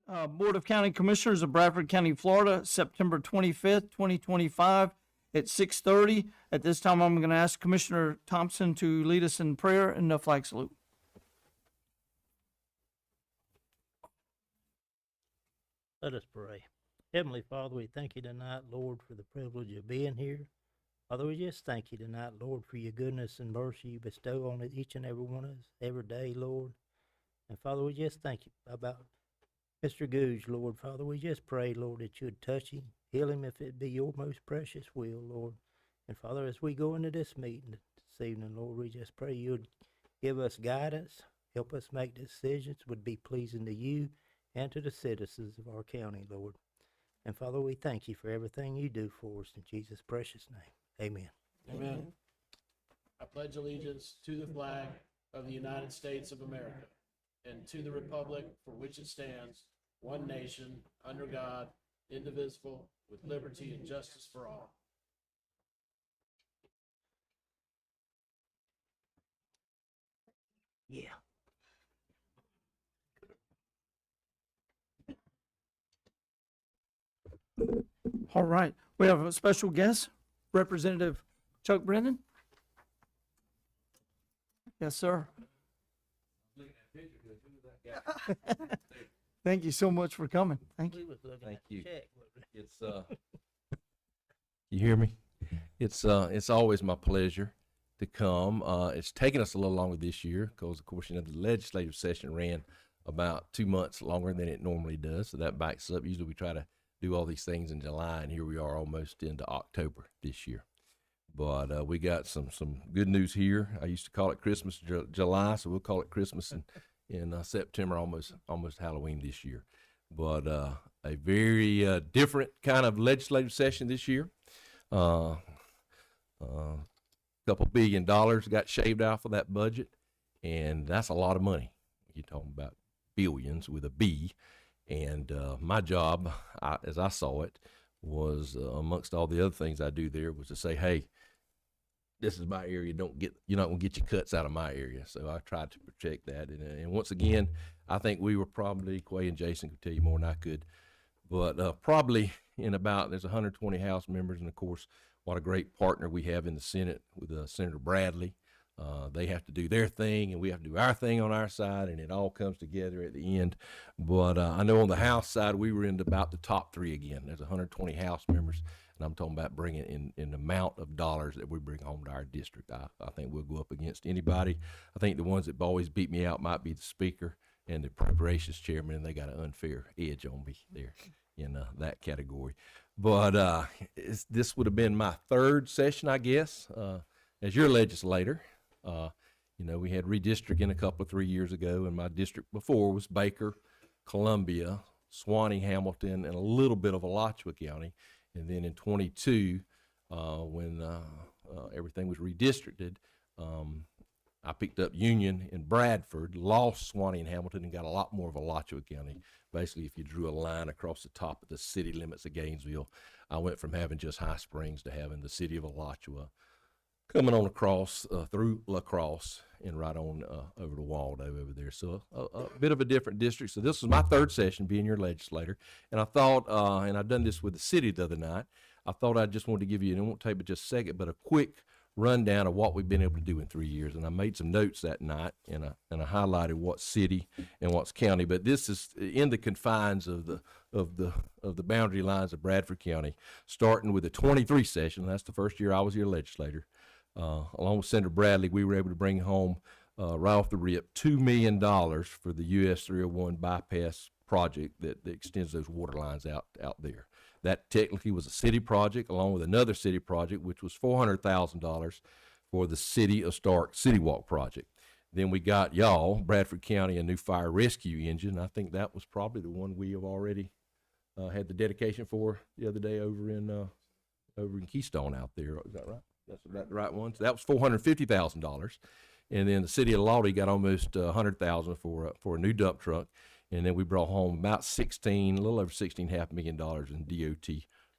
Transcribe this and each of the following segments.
Board of County Commissioners of Bradford County, Florida, September 25th, 2025 at 6:30. At this time, I'm going to ask Commissioner Thompson to lead us in prayer and the flag salute. Let us pray. Heavenly Father, we thank you tonight, Lord, for the privilege of being here. Father, we just thank you tonight, Lord, for your goodness and mercy you bestow on each and every one of us every day, Lord. And Father, we just thank you about Mr. Googe, Lord. Father, we just pray, Lord, that you would touch him, heal him if it be your most precious will, Lord. And Father, as we go into this meeting this evening, Lord, we just pray you would give us guidance, help us make decisions would be pleasing to you and to the citizens of our county, Lord. And Father, we thank you for everything you do for us in Jesus' precious name. Amen. Amen. I pledge allegiance to the flag of the United States of America and to the republic for which it stands, one nation, under God, indivisible, with liberty and justice for all. Yeah. All right. We have a special guest, Representative Chuck Brennan. Yes, sir. Thank you so much for coming. Thank you. We was looking Thank at the you. check, wasn't we? It's you hear me? It's always my pleasure to come. It's taken us a little longer this year because, of course, the legislative session ran about 2 months longer than it normally does, so that backs up. Usually we try to do all these things in July, and here we are almost into October this year. But we got some good news here. I used to call it Christmas July, so we'll call it Christmas in September, almost Halloween this year. But a very different kind of legislative session this year. Couple $2 billion got shaved off of that budget, and that's a lot of money. You're talking about billions with a B. And my job, as I saw it, was amongst all the other things I do there, was to say, hey, this is my area. You're not gonna get your cuts out of my area. So I tried to protect that. And once again, I think we were probably, Quay and Jason could tell you more than I could, but probably there's 120 House members, and of course, what a great partner we have in the Senate with Senator Bradley. They have to do their thing, and we have to do our thing on our side, and it all comes together at the end. But I know on the House side, we were in about the top three again. There's 120 House members, and I'm talking about bringing in the amount of dollars that we bring home to our district. I think we'll go up against anybody. I think the ones that always beat me out might be the Speaker and the Appropriations Chairman, and they got an unfair edge on me there in that category. But this would have been my third session, I guess, as your legislator. We had redistricting a couple of 3 years ago, and my district before was Baker, Columbia, Swanee, Hamilton, and a little bit of Alachua County. And then in 22, when everything was redistricted, I picked up Union and Bradford, lost Swanee and Hamilton, and got a lot more of Alachua County. Basically, if you drew a line across the top of the city limits of Gainesville, I went from having just High Springs to having the city of Alachua coming on across through La Crosse and right on over to Waldo over there. So a bit of a different district. So this was my third session being your legislator. And I thought, and I've done this with the city the other night, I thought I just wanted to give you, and it won't take but just a second, but a quick rundown of what we've been able to do in 3 years. And I made some notes that night, and I highlighted what's city and what's county. But this is in the confines of the boundary lines of Bradford County, starting with the 23 session. That's the first year I was your legislator. Along with Senator Bradley, we were able to bring home right off the rip $2 million for the US 301 bypass project that extends those water lines out there. That technically was a city project, along with another city project, which was $400,000 for the City of Stark City Walk project. Then we got Bradford County, a new fire rescue engine. I think that was probably the one we have already had the dedication for the other day over in Keystone out there. Is that right? That's about the right one. So that was $450,000, and then the city of Lawley got almost $100,000 for a new dump truck, and then we brought home about a little over $16.5 million in DOT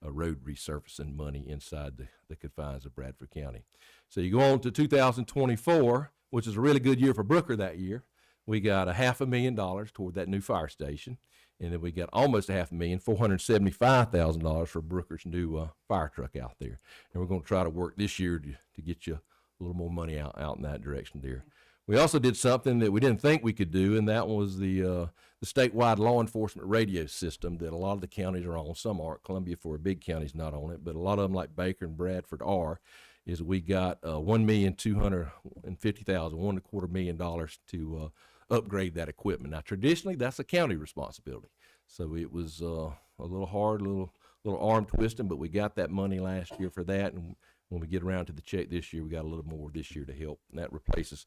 road resurfacing money inside the confines of Bradford County. So you go on to 2024, which is a really good year for Brooker that year. We got $500,000 toward that new fire station. And then we got almost $500,000, $475,000 for Brooker's new fire truck out there. And we're going to try to work this year to get you a little more money out in that direction there. We also did something that we didn't think we could do, and that was the statewide law enforcement radio system that a lot of the counties are on. Some aren't. Columbia, for a big county, is not on it, but a lot of them, like Baker and Bradford, are. Is we got $1,250,000, $1.25 million to upgrade that equipment. Now, traditionally, that's a county responsibility, so it was a little hard, a little arm twisting, but we got that money last year for that, and when we get around to the check this year, we got a little more this year to help, and that replaces.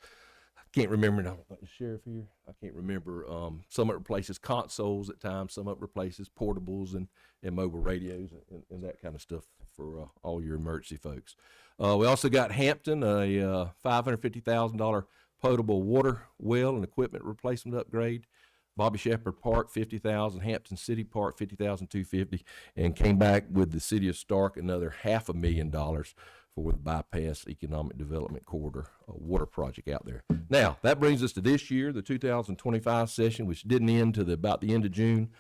Can't remember now. The sheriff here. I can't remember. Some of it replaces consoles at times. Some of it replaces portables and mobile radios and that kind of stuff for all your emergency folks. We also got Hampton, a $550,000 potable water well and equipment replacement upgrade. Bobby Shepherd Park, $50,000. Hampton City Park, $50,250, and came back with the city of Stark another $500,000 for the bypass economic development corridor water project out there. Now that brings us to this year, the 2025 session, which didn't end to about the end of June.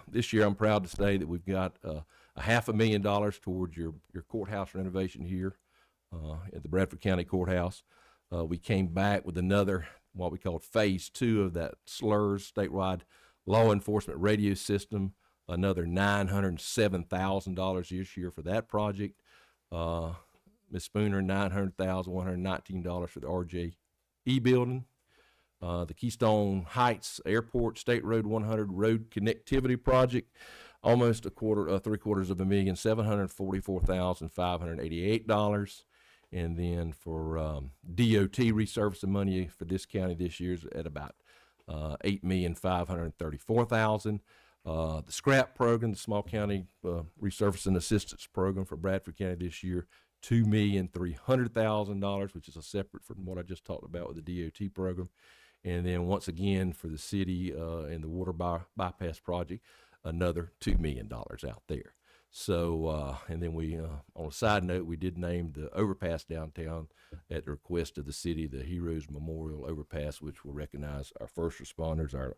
This year, I'm proud to say that we've got $500,000 towards your courthouse renovation here at the Bradford County Courthouse. We came back with another, what we called phase 2 of that SLURS statewide law enforcement radio system, another $907,000 this year for that project. Ms. Spooner, $900,119 for the RJE building. The Keystone Heights Airport State Road 100 road connectivity project, almost $744,000, $744,588. And then for DOT resurfacing money for this county this year is at about $8,534,000. The SCRAP program, the Small County Resurfacing Assistance Program for Bradford County this year, $2,300,000, which is a separate from what I just talked about with the DOT program. And then once again for the city and the water bypass project, another $2 million out there. So, and then we, on a side note, we did name the overpass downtown at the request of the city, the Heroes Memorial Overpass, which will recognize our first responders, our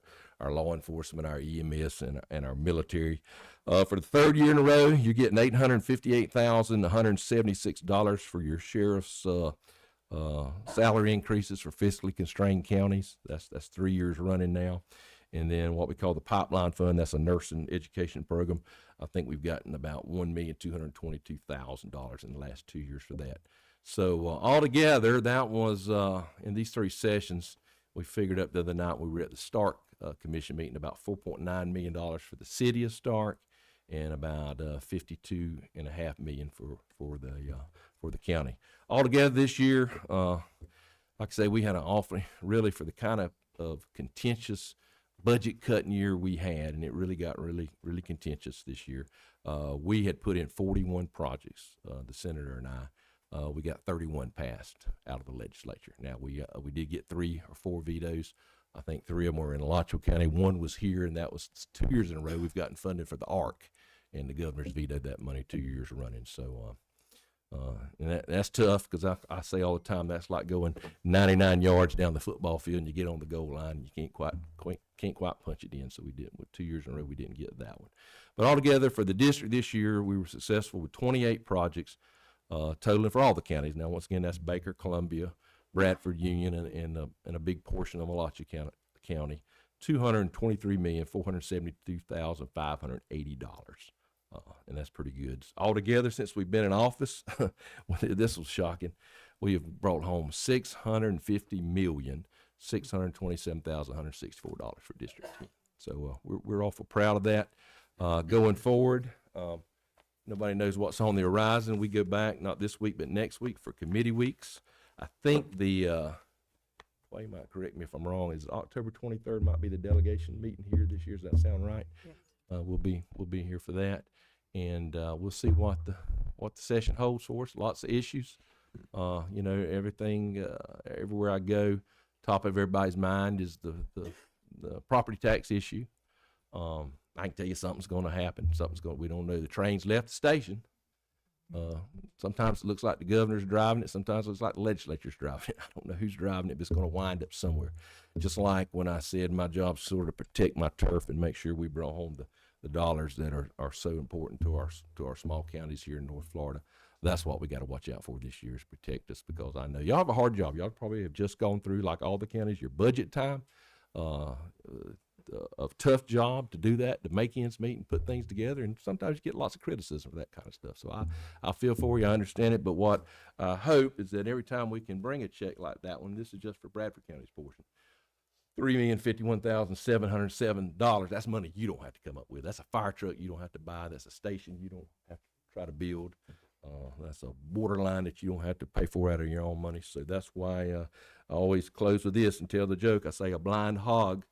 law enforcement, our EMS, and our military. For the third year in a row, you're getting $858,176 for your sheriff's salary increases for fiscally constrained counties. That's 3 years running now. And then what we call the pipeline fund, that's a nursing education program. I think we've gotten about $1,222,000 in the last 2 years for that. So altogether, that was in these 3 sessions, we figured up the other night we were at the Stark Commission meeting about $4.9 million for the city of Stark and about $52.5 million for the county. Altogether this year, like I say, we had an awfully, really for the kind of contentious budget cutting year we had, and it really got really contentious this year. We had put in 41 projects, the senator and I. We got 31 passed out of the legislature. Now we did get 3 or 4 vetoes. I think 3 of them were in Alachua County. 1 was here, and that was 2 years in a row. We've gotten funded for the ARC, and the governor's vetoed that money 2 years running. So, and that's tough because I say all the time that's like going 99 yards down the football field and you get on the goal line and you can't quite punch it in. So we didn't. With 2 years in a row, we didn't get that one. But altogether for the district this year, we were successful with 28 projects, totaling for all the counties. Now, once again, that's Baker, Columbia, Bradford, Union, and a big portion of Alachua County, $223,472,580. And that's pretty good. Altogether, since we've been in office, this was shocking. We have brought home $650,627,164 for District 10. So we're awful proud of that. Going forward, nobody knows what's on the horizon. We go back not this week but next week for committee weeks. I think well, you might correct me if I'm wrong. Is October 23rd might be the delegation meeting here this year? Does that sound right? Yeah. We'll be here for that, and we'll see what the session holds for us. Lots of issues, everything. Everywhere I go, top of everybody's mind is the property tax issue. I can tell you something's going to happen. We don't know. The train's left the station, Sometimes it looks like the governor's driving it. Sometimes it looks like the legislature's driving it. I don't know who's driving it, but it's going to wind up somewhere. Just like when I said my job's sort of protect my turf and make sure we brought home the dollars that are so important to our small counties here in North Florida. That's what we got to watch out for this year, is protect us, because I know y'all have a hard job. Y'all probably have just gone through, like all the counties, your budget time. A tough job to do that, to make ends meet and put things together, and sometimes you get lots of criticism for that kind of stuff. So I feel for you, I understand it, but what I hope is that every time we can bring a check like that one, this is just for Bradford County's portion, $3,051,707. That's money you don't have to come up with. That's a fire truck you don't have to buy. That's a station you don't have to try to build. That's a borderline that you don't have to pay for out of your own money. So that's why I always close with this and tell the joke. I say a blind hog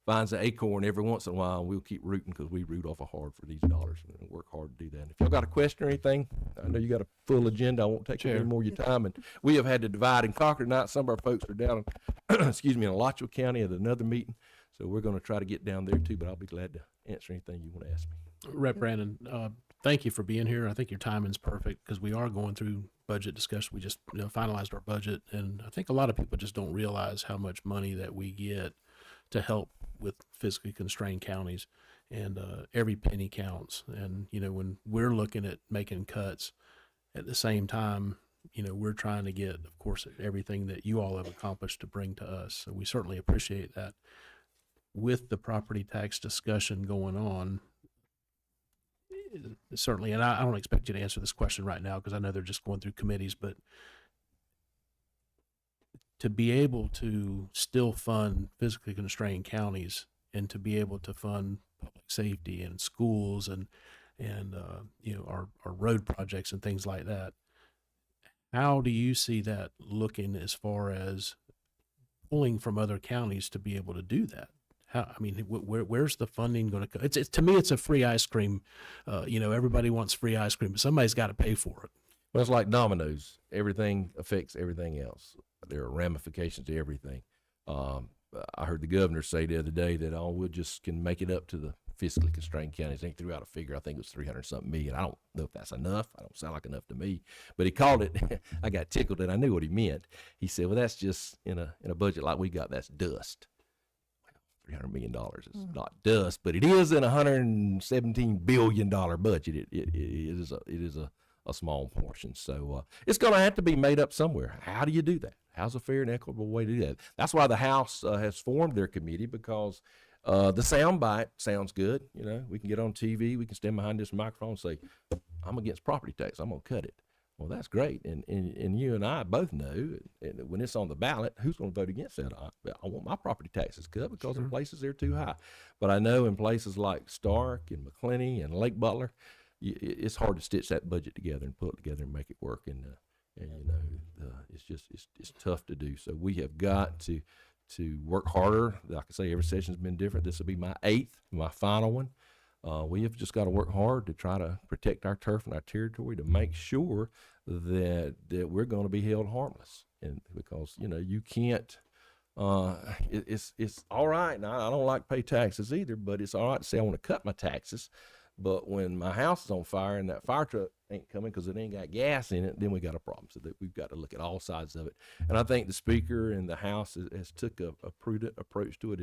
finds an acorn every once in a while, and we'll keep rooting, because we root awful hard for these dollars and work hard to do that. And if y'all got a question or anything, I know you got a full agenda. I won't take any more of your time. And we have had to divide and conquer tonight. Some of our folks are down, excuse me, in Alachua County at another meeting. So we're going to try to get down there too, but I'll be glad to answer anything you want to ask me. Rep. Brandon, thank you for being here. I think your timing's perfect, because we are going through budget discussion. We just finalized our budget, and I think a lot of people just don't realize how much money that we get to help with physically constrained counties, and every penny counts. And when we're looking at making cuts, at the same time, we're trying to get, of course, everything that you all have accomplished to bring to us. So we certainly appreciate that. With the property tax discussion going on, certainly, and I don't expect you to answer this question right now, because I know they're just going through committees, but to be able to still fund physically constrained counties, and to be able to fund public safety and schools and our road projects and things like that, how do you see that looking as far as pulling from other counties to be able to do that? Where's the funding going to come? It's to me, it's a free ice cream. Everybody wants free ice cream, but somebody's got to pay for it. Well, it's like dominoes. Everything affects everything else. There are ramifications to everything. I heard the governor say the other day that we just can make it up to the fiscally constrained counties. He threw out a figure. I think it was 300-something million. I don't know if that's enough. I don't sound like enough to me. But he called it. I got tickled, and I knew what he meant. He said, "Well, that's just in a budget like we got. That's dust." $300 million is not dust, but it is in a $117 billion budget. It is a small portion. So it's going to have to be made up somewhere. How do you do that? How's a fair and equitable way to do that? That's why the House has formed their committee, because the sound bite sounds good. We can get on TV, we can stand behind this microphone and say, "I'm against property tax. I'm going to cut it." Well, that's great. And you and I both know, when it's on the ballot, who's going to vote against that? I want my property taxes cut, because in places they're too high. But I know in places like Stark and McClenny and Lake Butler, it's hard to stitch that budget together and put it together and make it work. And it's tough to do. So we have got to work harder. Like I say, every session's been different. This will be my 8th, my final one. We have just got to work hard to try to protect our turf and our territory, to make sure that we're going to be held harmless. And because you can't. It's all right. Now, I don't like to pay taxes either, but it's all right to say I want to cut my taxes. But when my house is on fire and that fire truck ain't coming because it ain't got gas in it, then we got a problem. So that we've got to look at all sides of it. And I think the Speaker and the House has took a prudent approach to it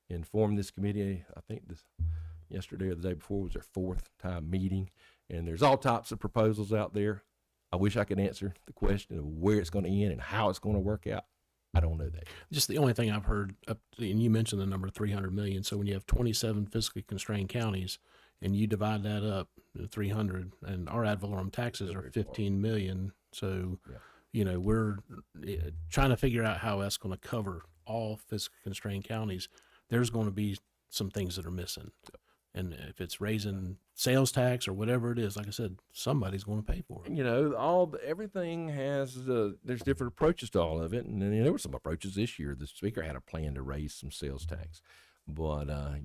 and formed this committee. I think yesterday or the day before was their 4th time meeting, and there's all types of proposals out there. I wish I could answer the question of where it's going to end and how it's going to work out. I don't know that. Just the only thing I've heard, and you mentioned the number 300 million. So when you have 27 fiscally constrained counties, and you divide that up to 300, and our ad valorem taxes are 15 million. So, we're trying to figure out how that's going to cover all fiscally constrained counties. There's going to be some things that are missing. And if it's raising sales tax or whatever it is, like I said, somebody's going to pay for it. Everything has there's different approaches to all of it, and there were some approaches this year. The Speaker had a plan to raise some sales tax, but I've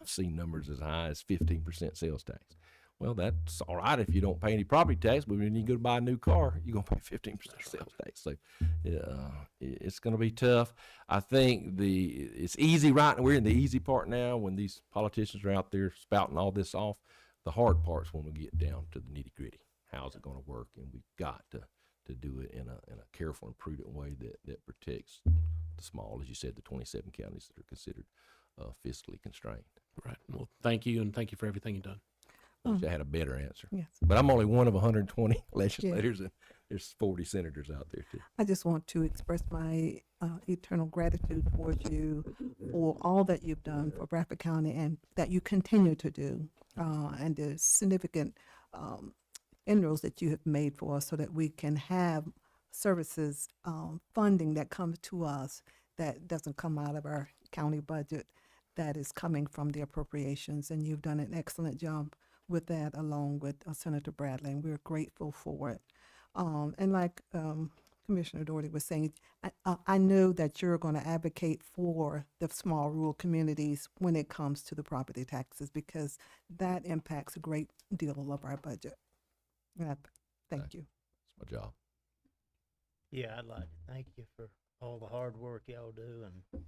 seen numbers as high as 15% sales tax. Well, that's all right if you don't pay any property tax, but when you go to buy a new car, you're going to pay 15% sales tax. So it's going to be tough. I think it's easy right now. We're in the easy part now when these politicians are out there spouting all this off. The hard part's when we get down to the nitty gritty. how's it going to work, and we've got to do it in a careful and prudent way that protects the small, as you said, the 27 counties that are considered fiscally constrained. Right. Well, thank you, and thank you for everything you've done. I wish I had a better answer. Yes. But I'm only one of 120 legislators, and there's 40 senators out there too. I just want to express my eternal gratitude towards you for all that you've done for Bradford County and that you continue to do, and the significant inroads that you have made for us so that we can have services, funding that comes to us that doesn't come out of our county budget, that is coming from the appropriations. And you've done an excellent job with that, along with Senator Bradley, and we're grateful for it. And like Commissioner Doherty was saying, I know that you're going to advocate for the small rural communities when it comes to the property taxes, because that impacts a great deal of our budget. Thank you. It's my job. Yeah, I'd like to thank you for all the hard work y'all do and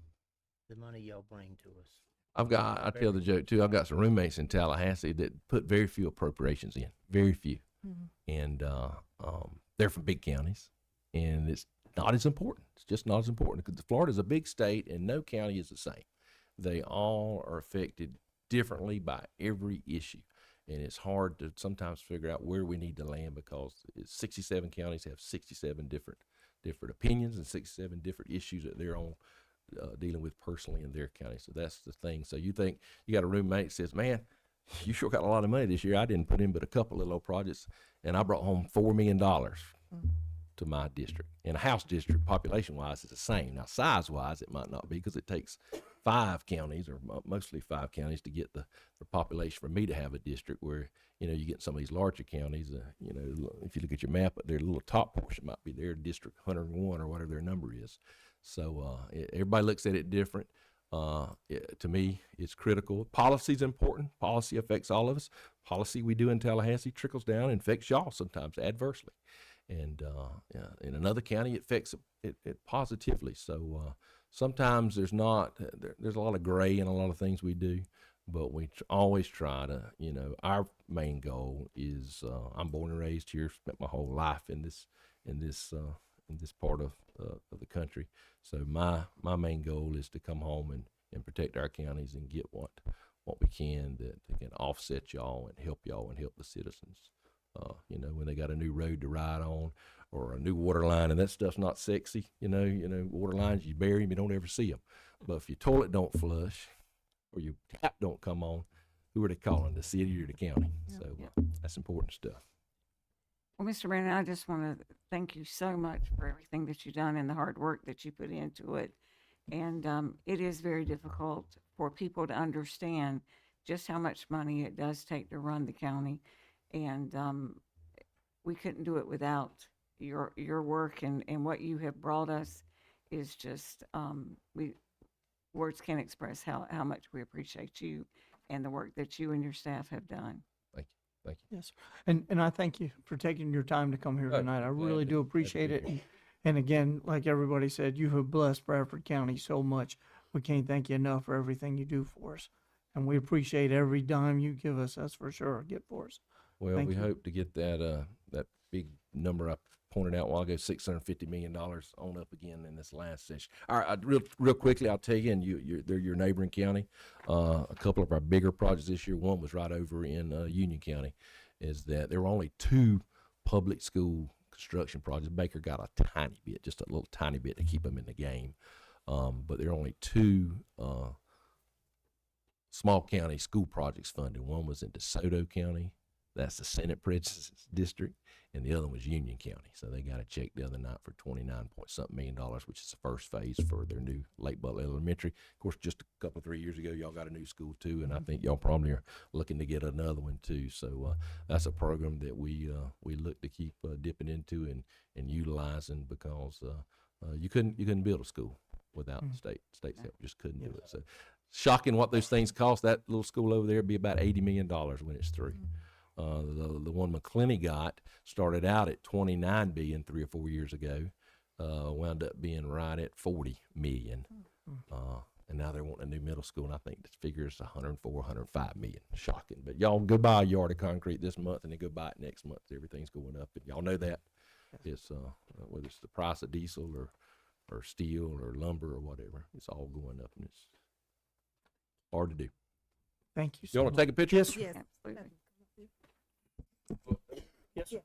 the money y'all bring to us. I tell the joke too. I've got some roommates in Tallahassee that put very few appropriations in, very few, and they're from big counties, and it's not as important. It's just not as important because Florida's a big state, and no county is the same. They all are affected differently by every issue, and it's hard to sometimes figure out where we need to land because 67 counties have 67 different opinions and 67 different issues that they're on. Dealing with personally in their county. So that's the thing. So you think you got a roommate that says, man, you sure got a lot of money this year. I didn't put in but a couple of little projects, and I brought home $4 million to my district. In a house district, population-wise, it's the same. Now, size-wise, it might not be because it takes 5 counties, or mostly 5 counties, to get the population for me to have a district where, you get some of these larger counties, if you look at your map, their little top portion might be their district 101 or whatever their number is. So everybody looks at it different. To me, it's critical. Policy is important. Policy affects all of us. Policy we do in Tallahassee trickles down and affects y'all sometimes adversely. And in another county, it affects it positively. So sometimes there's a lot of gray in a lot of things we do, but we always try to, our main goal is, I'm born and raised here, spent my whole life in this part of the country. So my main goal is to come home and protect our counties and get what we can that can offset y'all and help the citizens. When they got a new road to ride on or a new water line, and that stuff's not sexy. Water lines, you bury them, you don't ever see them. But if your toilet don't flush or your tap don't come on, who are they calling, the city or the county? So that's important stuff. Well, Mr. Brandon, I just want to thank you so much for everything that you've done and the hard work that you put into it. And it is very difficult for people to understand just how much money it does take to run the county. And we couldn't do it without your work, and what you have brought us is just, words can't express how much we appreciate you and the work that you and your staff have done. Thank you. Yes, sir. And I thank you for taking your time to come here tonight. I really do appreciate it. And again, like everybody said, you have blessed Bradford County so much. We can't thank you enough for everything you do for us. And we appreciate every dime you give us, that's for sure, get for us. Well, Thank we you. hope to get that big number I pointed out a while ago, $650 million on up again in this last session. All right, real quickly, I'll tell you, and they're your neighboring county. A couple of our bigger projects this year, one was right over in Union County, is that there were only 2 public school construction projects. Baker got a tiny bit, just a little tiny bit to keep them in the game. But there are only 2 small county school projects funded. One was in DeSoto County. That's the Senate President's District, and the other one was Union County. So they got a check the other night for $29-point-something million, which is the first phase for their new Lake Butler Elementary. Of course, just a couple, 3 years ago, y'all got a new school too, and I think y'all probably are looking to get another one too. So that's a program that we look to keep dipping into and utilizing because you couldn't build a school without state's help. Just couldn't do it. So shocking what those things cost. That little school over there would be about $80 million when it's through. The one McClenny got started out at $29 billion 3 or 4 years ago, wound up being right at $40 million. And now they're wanting a new middle school, and I think the figure is 104, 105 million. Shocking. But y'all go buy a yard of concrete this month, and then go buy it next month. Everything's going up, and y'all know that. It's whether it's the price of diesel or steel or lumber or whatever, it's all going up, and it's hard to do. Thank you. You want to take a picture? Yes, sir. Yes. Absolutely. Yes, sir.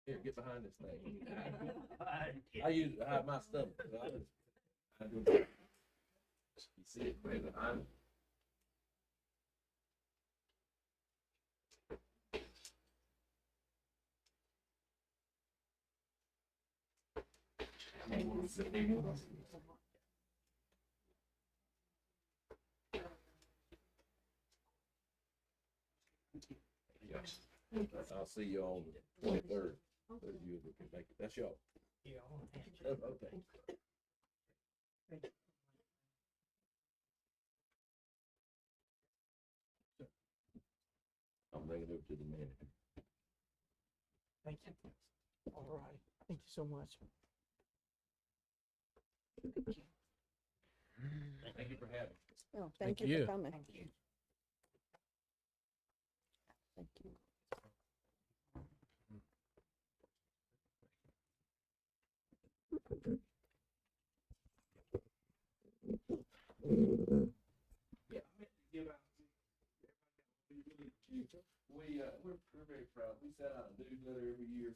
Here, get behind this thing. I use it to hide my stomach. You see it way behind it? I'll see you on the 23rd. Those of you that can make it. That's y'all. Oh, okay. I'm bringing it over to the manager. Thank you. All right. Thank you so much. Thank you for having me. Oh, Thank thank you you. for coming. Thank you. Thank you. We're very proud. We send out a newsletter every year.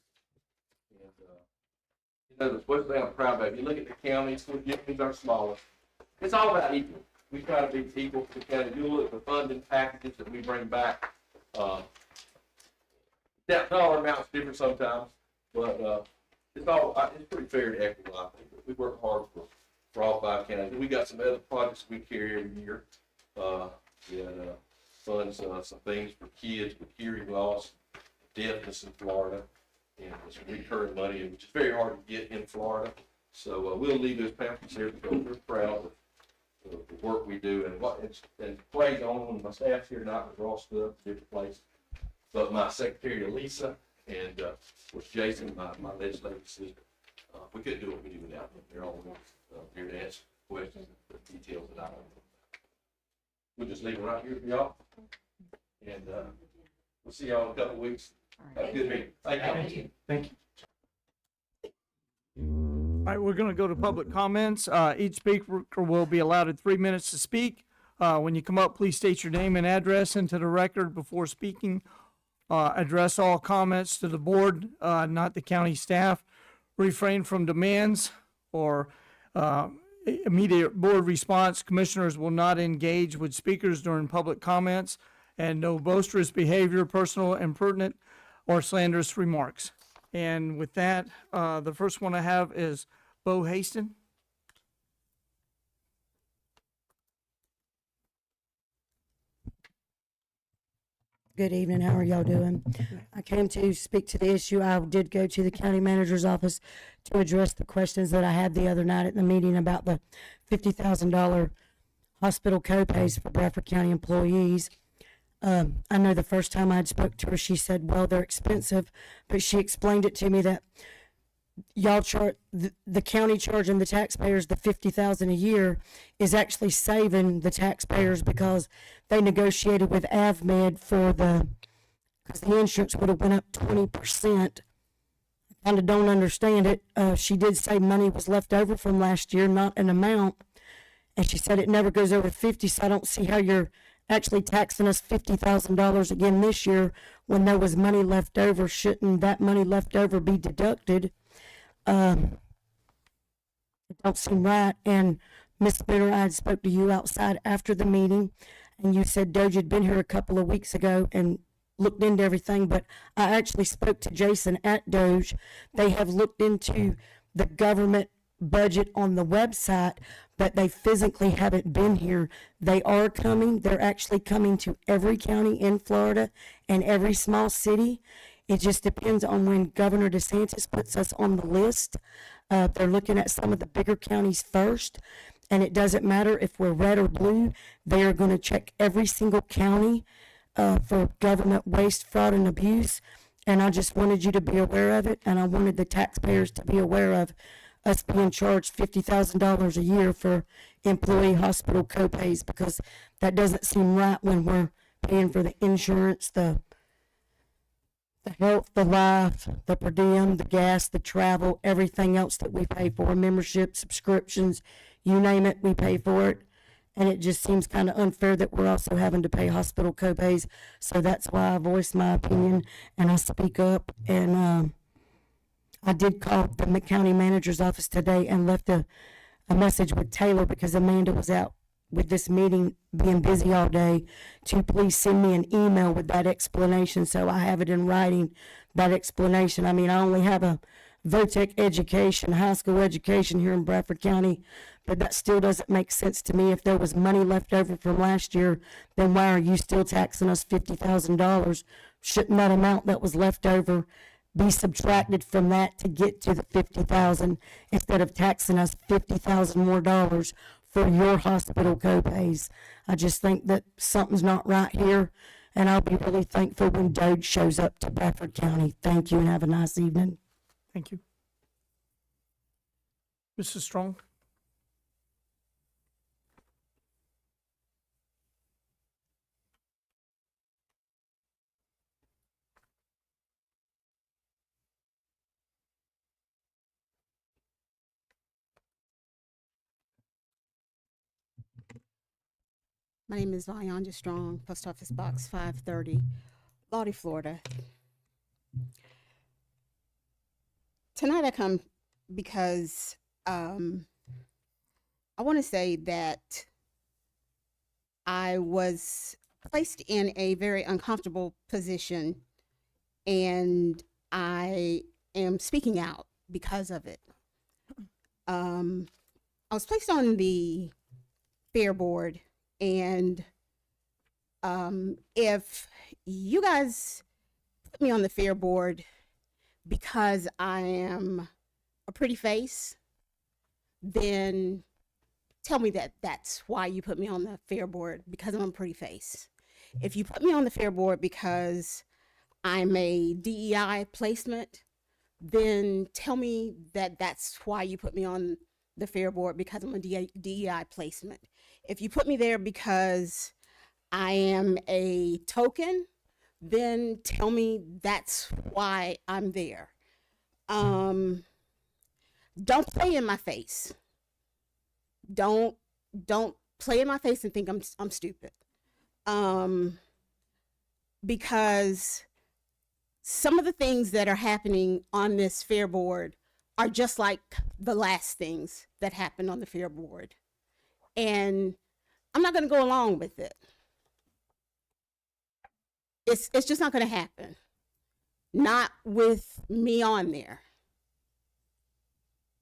And, what's the thing I'm proud about? If you look at the counties, these are smaller. It's all about equal. We try to be equal to the county. You look at the funding packages that we bring back. That dollar amount's different sometimes, but it's pretty fair and equitable, I think. We work hard for all 5 counties. We got some other projects we carry every year. That funds some things for kids with hearing loss, deafness in Florida, and some recurring money, which is very hard to get in Florida. So we'll leave those pamphlets here because we're proud of the work we do and plays on. My staff's here tonight with raw stuff, different places. But my secretary Lisa and with Jason, my legislative assistant, we couldn't do what we do without them. They're always here to answer questions, the details that I don't know. We'll just leave it right here for y'all, and we'll see y'all in a couple of weeks. Have a good meeting. Thank you. Thank you. All right, we're going to go to public comments. Each speaker will be allowed 3 minutes to speak. When you come up, please state your name and address into the record before speaking. Address all comments to the board, not the county staff. Refrain from demands or immediate board response. Commissioners will not engage with speakers during public comments, and no boisterous behavior, personal, impertinent, or slanderous remarks. And with that, the first one I have is Bo Haston. Good evening. How are y'all doing? I came to speak to the issue. I did go to the county manager's office to address the questions that I had the other night at the meeting about the $50,000 hospital copays for Bradford County employees. I know the first time I spoke to her, she said, well, they're expensive, but she explained it to me that y'all the county charging the taxpayers the $50,000 a year is actually saving the taxpayers because they negotiated with AvMed because the insurance would have went up 20%. I kind of don't understand it. She did say money was left over from last year, not an amount, and she said it never goes over 50. So I don't see how you're actually taxing us $50,000 again this year when there was money left over. Shouldn't that money left over be deducted? It don't seem right. And Miss Spinner, I spoke to you outside after the meeting, and you said Doge had been here a couple of weeks ago and looked into everything, but I actually spoke to Jason at Doge. They have looked into the government budget on the website, but they physically haven't been here. They are coming. They're actually coming to every county in Florida and every small city. It just depends on when Governor DeSantis puts us on the list. They're looking at some of the bigger counties first, and it doesn't matter if we're red or blue. They are going to check every single county for government waste, fraud, and abuse. And I just wanted you to be aware of it, and I wanted the taxpayers to be aware of us being charged $50,000 a year for employee hospital copays, because that doesn't seem right when we're paying for the insurance, the health, the life, the per diem, the gas, the travel, everything else that we pay for, membership, subscriptions, you name it, we pay for it. And it just seems kind of unfair that we're also having to pay hospital copays. So that's why I voiced my opinion and I speak up. And I did call the county manager's office today and left a message with Taylor, because Amanda was out with this meeting, being busy all day, to please send me an email with that explanation so I have it in writing, that explanation. I mean, I only have a VOTEC education, high school education here in Bradford County, but that still doesn't make sense to me. If there was money left over from last year, then why are you still taxing us $50,000? Shouldn't that amount that was left over be subtracted from that to get to the 50,000 instead of taxing us 50,000 more dollars for your hospital copays? I just think that something's not right here, and I'll be really thankful when Doge shows up to Bradford County. Thank you, and have a nice evening. Thank you. Mrs. Strong? My name is Vyanja Strong, Post Office Box 530, Lottie, Florida. Tonight I come because I want to say that I was placed in a very uncomfortable position, and I am speaking out because of it. I was placed on the fair board, and if you guys put me on the fair board because I am a pretty face, then tell me that that's why you put me on the fair board, because I'm a pretty face. If you put me on the fair board because I'm a DEI placement, then tell me that that's why you put me on the fair board, because I'm a DEI placement. If you put me there because I am a token, then tell me that's why I'm there. Don't play in my face. Don't play in my face and think I'm stupid. Because some of the things that are happening on this fair board are just like the last things that happened on the fair board. And I'm not going to go along with it. It's just not going to happen. Not with me on there.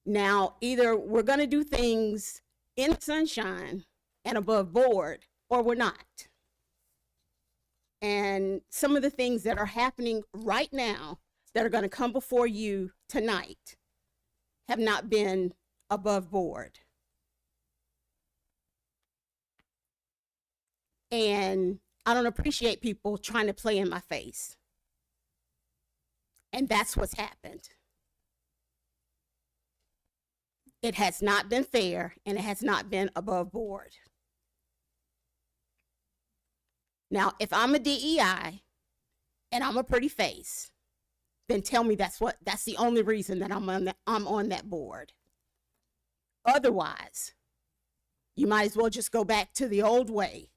Now, either we're going to do things in the sunshine and above board, or we're not. And some of the things that are happening right now that are going to come before you tonight have not been above board. And I don't appreciate people trying to play in my face. And that's what's happened. It has not been fair, and it has not been above board. Now, if I'm a DEI and I'm a pretty face, then tell me that's the only reason that I'm on that board. Otherwise, you might as well just go back to the old way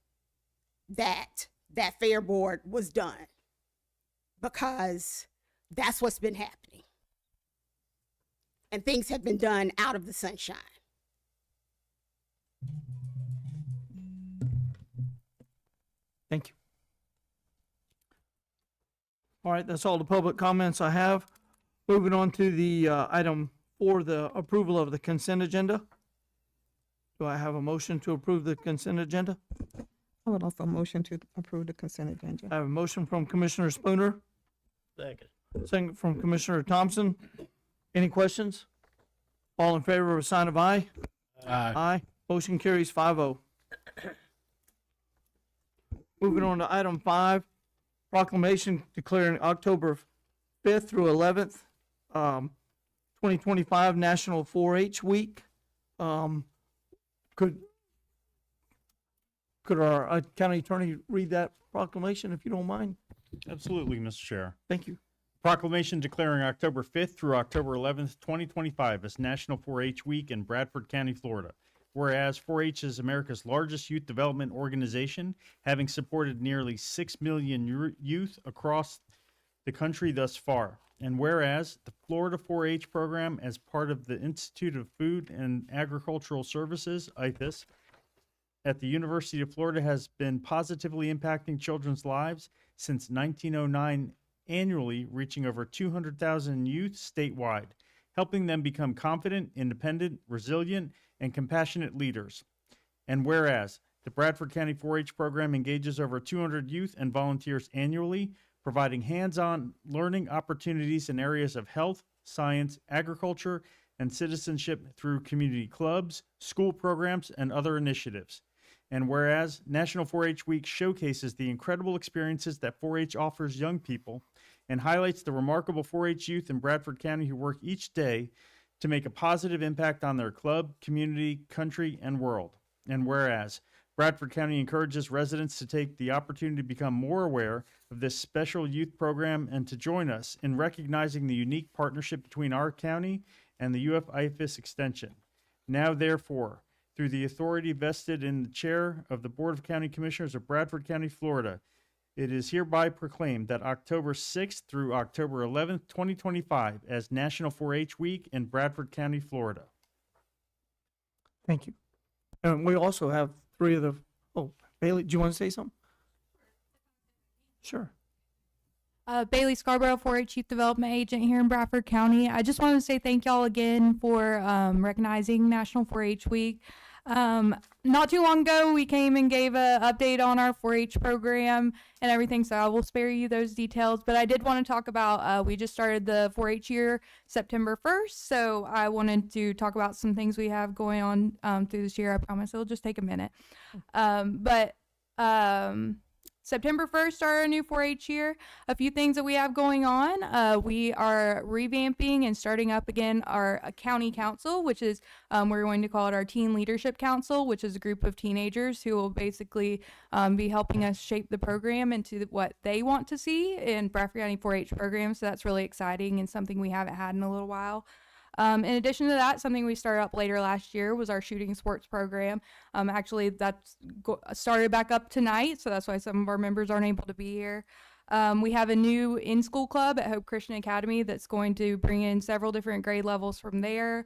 that fair board was done, because that's what's been happening. And things have been done out of the sunshine. Thank you. All right, that's all the public comments I have. Moving on to the item 4, the approval of the consent agenda. Do I have a motion to approve the consent agenda? I would also motion to approve the consent agenda. I have a motion from Commissioner Spooner, Second. second from Commissioner Thompson. Any questions? All in favor of a sign of aye? Aye. Aye. Motion carries 5-0. Moving on to item 5, proclamation declaring October 5th through 11th, 2025 National 4-H Week. Could our county attorney read that proclamation, if you don't mind? Absolutely, Mr. Chair. Thank you. Proclamation declaring October 5th through October 11th, 2025 as National 4-H Week in Bradford County, Florida. Whereas 4-H is America's largest youth development organization, having supported nearly 6 million youth across the country thus far. And whereas the Florida 4-H program, as part of the Institute of Food and Agricultural Services, IFAS, at the University of Florida has been positively impacting children's lives since 1909, annually reaching over 200,000 youth statewide, helping them become confident, independent, resilient, and compassionate leaders. And whereas the Bradford County 4-H program engages over 200 youth and volunteers annually, providing hands-on learning opportunities in areas of health, science, agriculture, and citizenship through community clubs, school programs, and other initiatives. And whereas National 4-H Week showcases the incredible experiences that 4-H offers young people and highlights the remarkable 4-H youth in Bradford County who work each day to make a positive impact on their club, community, country, and world. And whereas Bradford County encourages residents to take the opportunity to become more aware of this special youth program and to join us in recognizing the unique partnership between our county and the UF-IFAS Extension. Now, therefore, through the authority vested in the chair of the Board of County Commissioners of Bradford County, Florida, it is hereby proclaimed that October 6th through October 11th, 2025 as National 4-H Week in Bradford County, Florida. Thank you. And we also have 3 of the, Bailey, do you want to say something? Sure. Bailey Scarborough, 4-H Youth Development Agent here in Bradford County. I just wanted to say thank y'all again for recognizing National 4-H Week. Not too long ago, we came and gave an update on our 4-H program and everything, so I will spare you those details. But I did want to talk about, we just started the 4-H year September 1st, so I wanted to talk about some things we have going on through this year. I promise it'll just take a minute. September 1st, our new 4-H year. A few things that we have going on. We are revamping and starting up again our county council, which is, we're going to call it our Teen Leadership Council, which is a group of teenagers who will basically be helping us shape the program into what they want to see in Bradford County 4-H programs. So that's really exciting and something we haven't had in a little while. In addition to that, something we started up later last year was our shooting sports program. Actually, that's started back up tonight, so that's why some of our members aren't able to be here. We have a new in-school club at Hope Christian Academy that's going to bring in several different grade levels from there,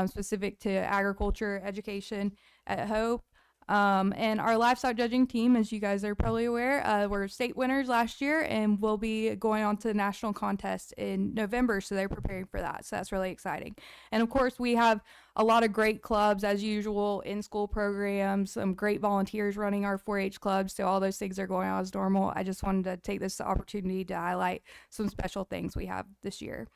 specific to agriculture education at Hope. And our livestock judging team, as you guys are probably aware, were state winners last year and will be going on to the national contest in November. So they're preparing for that. So that's really exciting. And of course, we have a lot of great clubs as usual, in-school programs, some great volunteers running our 4-H clubs. So all those things are going on as normal. I just wanted to take this opportunity to highlight some special things we have this year.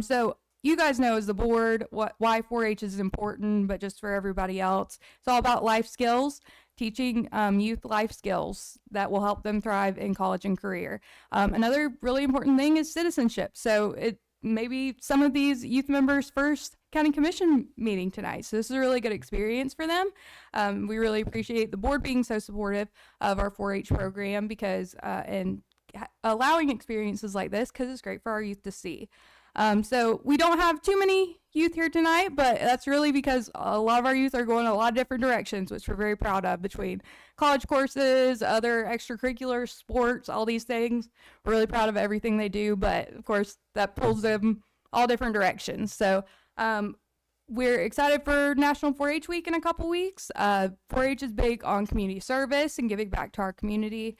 So you guys know as the board why 4-H is important, but just for everybody else, it's all about life skills, teaching youth life skills that will help them thrive in college and career. Another really important thing is citizenship. So it maybe some of these youth members' first county commission meeting tonight. So this is a really good experience for them. We really appreciate the board being so supportive of our 4-H program because and allowing experiences like this because it's great for our youth to see. So we don't have too many youth here tonight, but that's really because a lot of our youth are going a lot of different directions, which we're very proud of, between college courses, other extracurricular sports, all these things. We're really proud of everything they do, but of course that pulls them all different directions. So we're excited for National 4-H Week in a couple weeks. 4-H is big on community service and giving back to our community.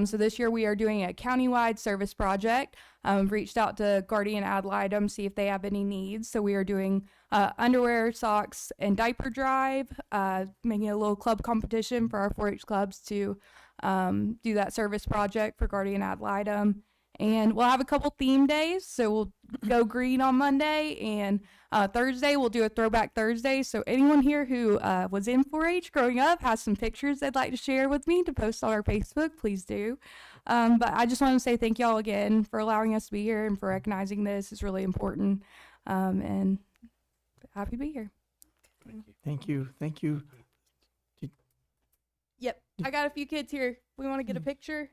So this year we are doing a countywide service project. Reached out to Guardian Ad Litem, see if they have any needs. So we are doing underwear, socks, and diaper drive, making a little club competition for our 4-H clubs to do that service project for Guardian Ad Litem. And we'll have a couple theme days. So we'll go green on Monday, and Thursday we'll do a throwback Thursday. So anyone here who was in 4-H growing up has some pictures they'd like to share with me to post on our Facebook, please do. But I just want to say thank y'all again for allowing us to be here and for recognizing this. It's really important. And happy to be here. Thank you. Thank you. Yep. I got a few kids here. We want to get a picture.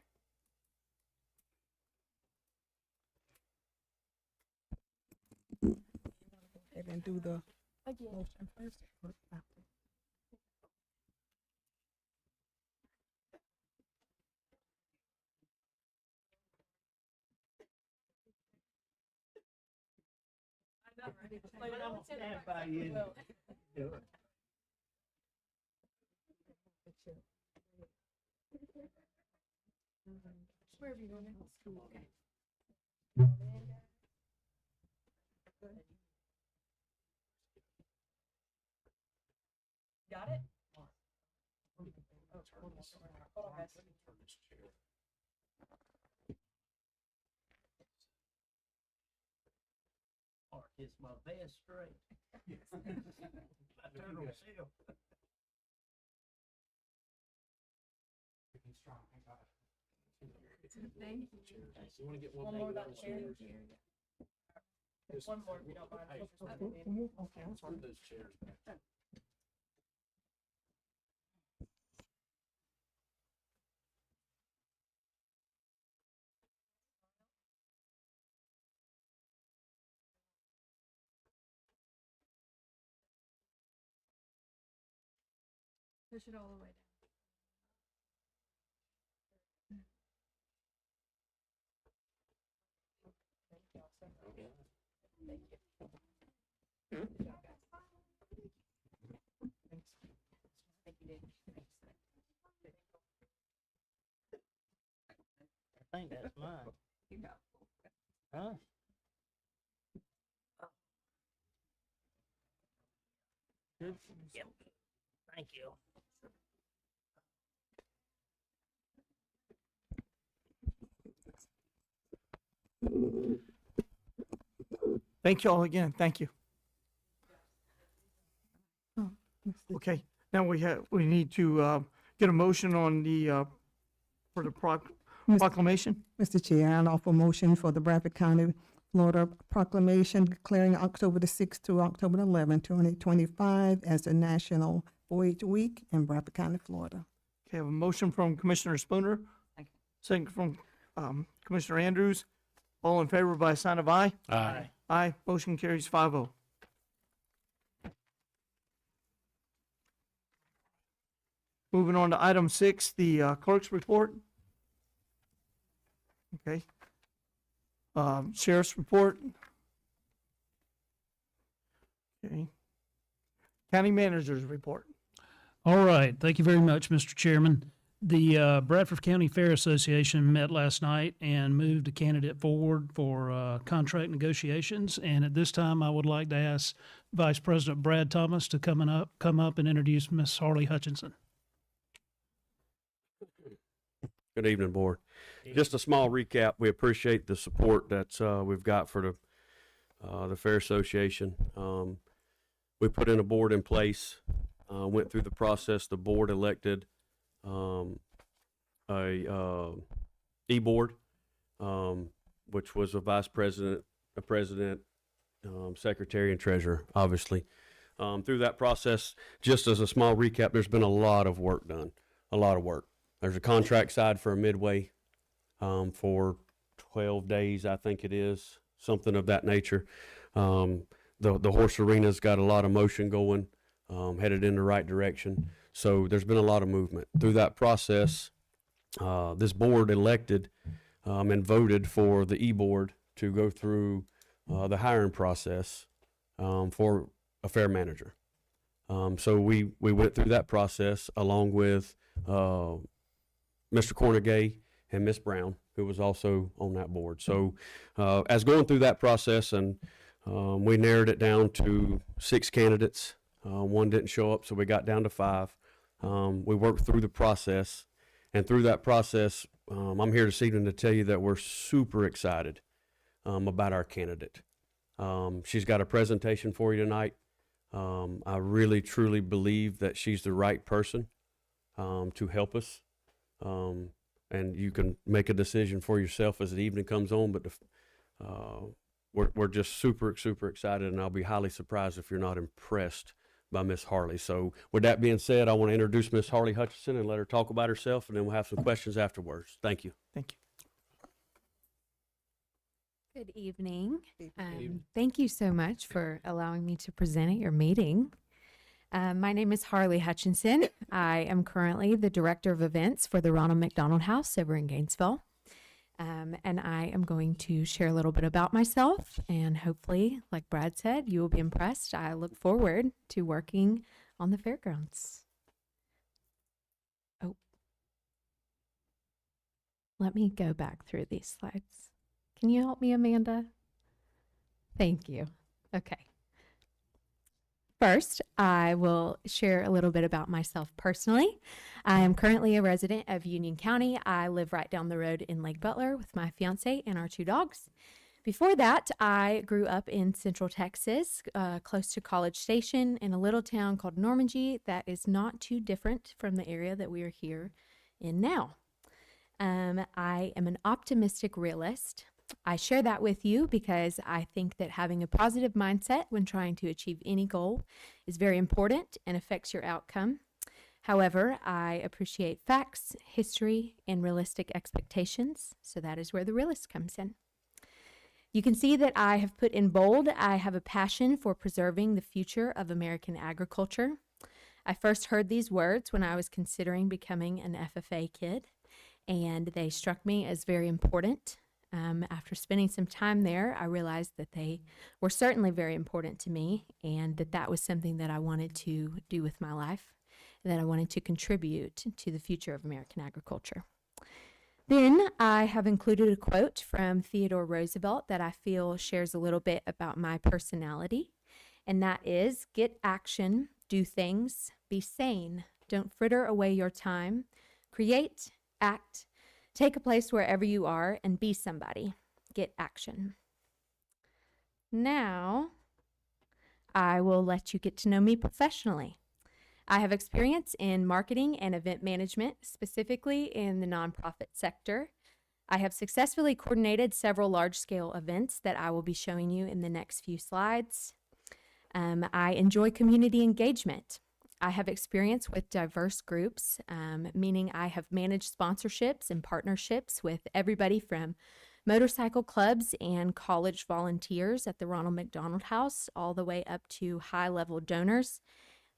And do the Again. motion first. Wherever you want it. Okay. Got it? Mark, is my vest straight? I turned on myself. Thank you. You want to get one One thing more without about the chairs. Just- One more if you don't mind. Hey, Okay, that's fine. move those chairs back. Push it all the way down. I think that's mine. Huh? Good. Yep. Thank you. Thank you all again. Thank you. Okay, now we need to get a motion on the for the proclamation. Mr. Chair, I'll offer motion for the Bradford County, Florida proclamation declaring October the 6th to October the 11th, 2025 as the National 4-H Week in Bradford County, Florida. Okay, I have a motion from Commissioner Spooner. Second from Commissioner Andrews. All in favor by a sign of aye. Aye. Aye. Motion carries 5-0. Moving on to item 6, the clerk's report. Okay. Sheriff's report. Okay. County manager's report. All right. Thank you very much, Mr. Chairman. The Bradford County Fair Association met last night and moved a candidate forward for contract negotiations. And at this time, I would like to ask Vice President Brad Thomas to come up and introduce Miss Harley Hutchinson. Good evening, Board. Just a small recap. We appreciate the support that we've got for the Fair Association. We put in a board in place, went through the process. The board elected a e-board, which was a vice president, a president, secretary, and treasurer, obviously. Through that process, just as a small recap, there's been a lot of work done, a lot of work. There's a contract side for a midway for 12 days, I think it is, something of that nature. The horse arena's got a lot of motion going, headed in the right direction. So there's been a lot of movement. Through that process, this board elected and voted for the e-board to go through the hiring process for a fair manager. So we went through that process along with Mr. Cornegay and Miss Brown, who was also on that board. So as going through that process, and we narrowed it down to 6 candidates. One didn't show up, so we got down to 5. We worked through the process, and through that process, I'm here this evening to tell you that we're super excited about our candidate. She's got a presentation for you tonight. I really, truly believe that she's the right person to help us. And you can make a decision for yourself as the evening comes on, but we're just super, super excited, and I'll be highly surprised if you're not impressed by Miss Harley. So with that being said, I want to introduce Miss Harley Hutchinson and let her talk about herself, and then we'll have some questions afterwards. Thank you. Thank you. Good evening. evening. Thank you so much for allowing me to present at your meeting. My name is Harley Hutchinson. I am currently the Director of Events for the Ronald McDonald House over in Gainesville. And I am going to share a little bit about myself, and hopefully, like Brad said, you will be impressed. I look forward to working on the fairgrounds. Oh, let me go back through these slides. Can you help me, Amanda? Thank you. Okay. First, I will share a little bit about myself personally. I am currently a resident of Union County. I live right down the road in Lake Butler with my fiance and our 2 dogs. Before that, I grew up in Central Texas, close to College Station, in a little town called Normandy that is not too different from the area that we are here in now. I am an optimistic realist. I share that with you because I think that having a positive mindset when trying to achieve any goal is very important and affects your outcome. However, I appreciate facts, history, and realistic expectations, so that is where the realist comes in. You can see that I have put in bold, I have a passion for preserving the future of American agriculture. I first heard these words when I was considering becoming an FFA kid, and they struck me as very important. After spending some time there, I realized that they were certainly very important to me, and that was something that I wanted to do with my life, and that I wanted to contribute to the future of American agriculture. Then I have included a quote from Theodore Roosevelt that I feel shares a little bit about my personality, and that is, get action, do things, be sane, don't fritter away your time, create, act, take a place wherever you are, and be somebody. Get action. Now, I will let you get to know me professionally. I have experience in marketing and event management, specifically in the nonprofit sector. I have successfully coordinated several large-scale events that I will be showing you in the next few slides. I enjoy community engagement. I have experience with diverse groups, meaning I have managed sponsorships and partnerships with everybody from motorcycle clubs and college volunteers at the Ronald McDonald House, all the way up to high-level donors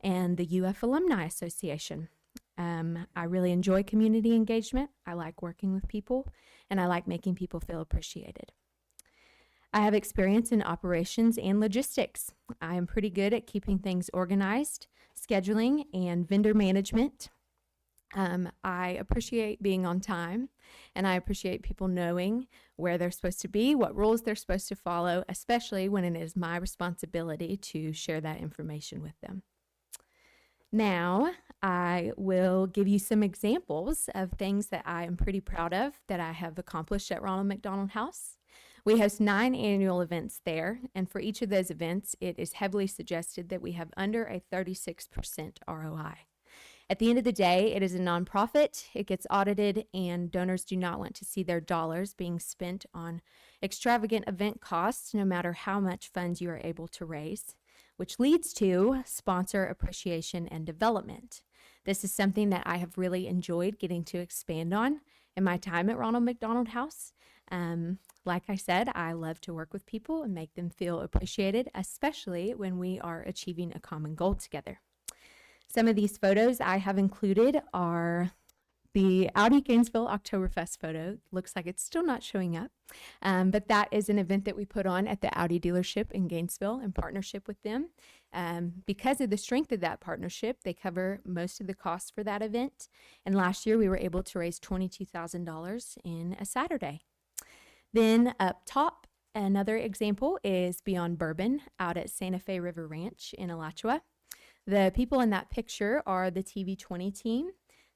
and the UF Alumni Association. I really enjoy community engagement. I like working with people, and I like making people feel appreciated. I have experience in operations and logistics. I am pretty good at keeping things organized, scheduling, and vendor management. I appreciate being on time, and I appreciate people knowing where they're supposed to be, what rules they're supposed to follow, especially when it is my responsibility to share that information with them. Now, I will give you some examples of things that I am pretty proud of that I have accomplished at Ronald McDonald House. We host 9 annual events there, and for each of those events, it is heavily suggested that we have under a 36% ROI. At the end of the day, it is a nonprofit, it gets audited, and donors do not want to see their dollars being spent on extravagant event costs, no matter how much funds you are able to raise, which leads to sponsor appreciation and development. This is something that I have really enjoyed getting to expand on in my time at Ronald McDonald House. Like I said, I love to work with people and make them feel appreciated, especially when we are achieving a common goal together. Some of these photos I have included are the Audi Gainesville Oktoberfest photo. Looks like it's still not showing up, but that is an event that we put on at the Audi dealership in Gainesville in partnership with them. Because of the strength of that partnership, they cover most of the costs for that event. And last year we were able to raise $22,000 in a Saturday. Then up top, another example is Beyond Bourbon out at Santa Fe River Ranch in Alachua. The people in that picture are the TV 20 team.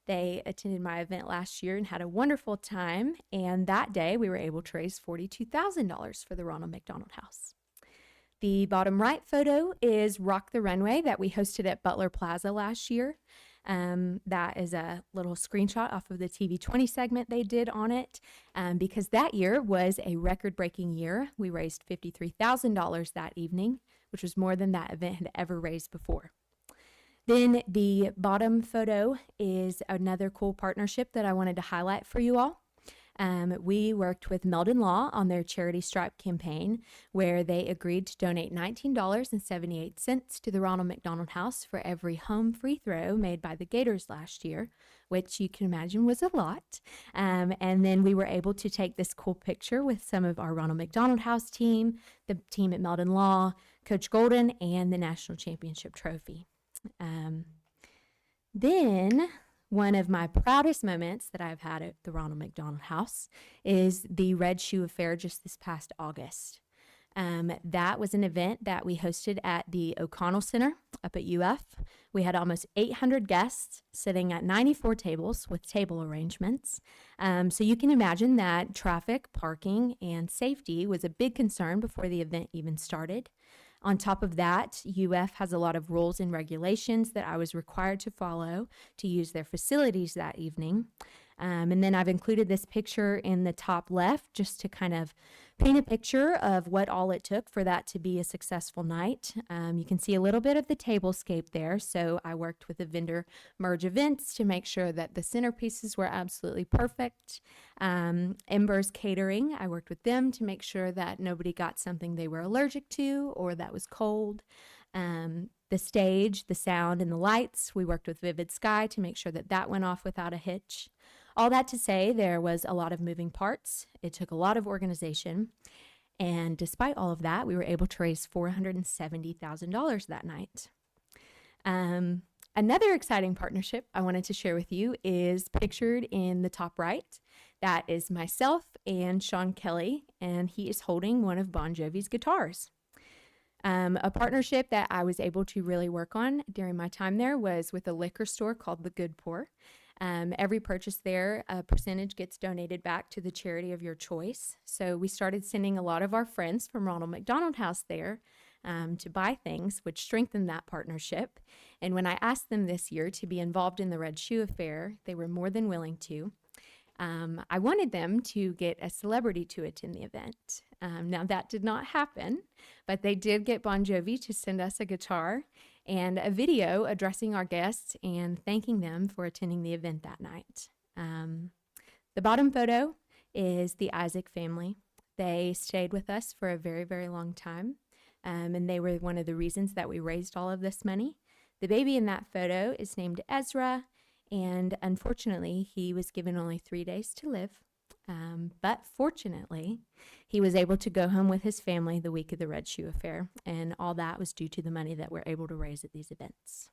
They attended my event last year and had a wonderful time. And that day, we were able to raise $42,000 for the Ronald McDonald House. The bottom right photo is Rock the Runway that we hosted at Butler Plaza last year. That is a little screenshot off of the TV20 segment they did on it, because that year was a record-breaking year. We raised $53,000 that evening, which was more than that event had ever raised before. Then the bottom photo is another cool partnership that I wanted to highlight for you all. We worked with Meldon Law on their Charity Stripe campaign, where they agreed to donate $19.78 to the Ronald McDonald House for every home free throw made by the Gators last year, which you can imagine was a lot. And then we were able to take this cool picture with some of our Ronald McDonald House team, the team at Meldon Law, Coach Golden, and the National Championship Trophy. Then one of my proudest moments that I've had at the Ronald McDonald House is the Red Shoe Affair just this past August. That was an event that we hosted at the O'Connell Center up at UF. We had almost 800 guests sitting at 94 tables with table arrangements. So you can imagine that traffic, parking, and safety was a big concern before the event even started. On top of that, UF has a lot of rules and regulations that I was required to follow to use their facilities that evening. And then I've included this picture in the top left just to kind of paint a picture of what all it took for that to be a successful night. You can see a little bit of the tablescape there. So I worked with the vendor Merge Events to make sure that the centerpieces were absolutely perfect. Embers Catering, I worked with them to make sure that nobody got something they were allergic to or that was cold. The stage, the sound, and the lights, we worked with Vivid Sky to make sure that that went off without a hitch. All that to say, there was a lot of moving parts. It took a lot of organization. And despite all of that, we were able to raise $470,000 that night. Another exciting partnership I wanted to share with you is pictured in the top right. That is myself and Sean Kelly, and he is holding one of Bon Jovi's guitars. A partnership that I was able to really work on during my time there was with a liquor store called The Good Pour. Every purchase there, a percentage gets donated back to the charity of your choice. So we started sending a lot of our friends from Ronald McDonald House there to buy things, which strengthened that partnership. And when I asked them this year to be involved in the Red Shoe Affair, they were more than willing to. I wanted them to get a celebrity to attend the event. Now that did not happen, but they did get Bon Jovi to send us a guitar and a video addressing our guests and thanking them for attending the event that night. The bottom photo is the Isaac family. They stayed with us for a very, very long time, and they were one of the reasons that we raised all of this money. The baby in that photo is named Ezra, and unfortunately, he was given only 3 days to live. But fortunately, he was able to go home with his family the week of the Red Shoe Affair, and all that was due to the money that we're able to raise at these events.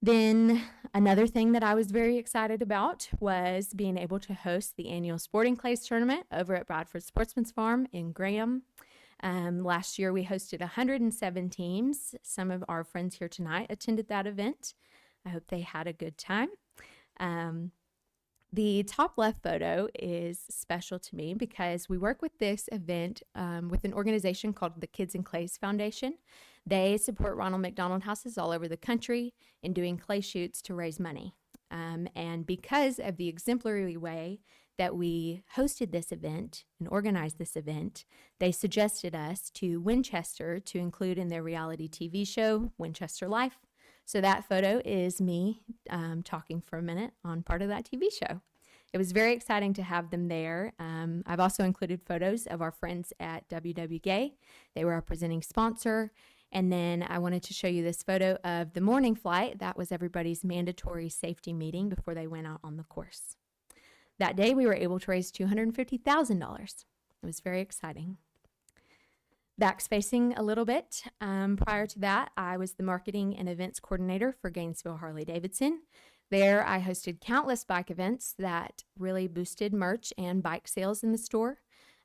Then another thing that I was very excited about was being able to host the annual Sporting Clays tournament over at Bradford Sportsman's Farm in Graham. Last year, we hosted 107 teams. Some of our friends here tonight attended that event. I hope they had a good time. The top left photo is special to me because we work with this event with an organization called the Kids and Clays Foundation. They support Ronald McDonald houses all over the country in doing clay shoots to raise money. And because of the exemplary way that we hosted this event and organized this event, they suggested us to Winchester to include in their reality TV show, Winchester Life. So that photo is me talking for a minute on part of that TV show. It was very exciting to have them there. I've also included photos of our friends at WW Gay. They were our presenting sponsor. And then I wanted to show you this photo of the morning flight. That was everybody's mandatory safety meeting before they went out on the course. That day, we were able to raise $250,000. It was very exciting. Backspacing a little bit, prior to that, I was the marketing and events coordinator for Gainesville Harley-Davidson. There, I hosted countless bike events that really boosted merch and bike sales in the store.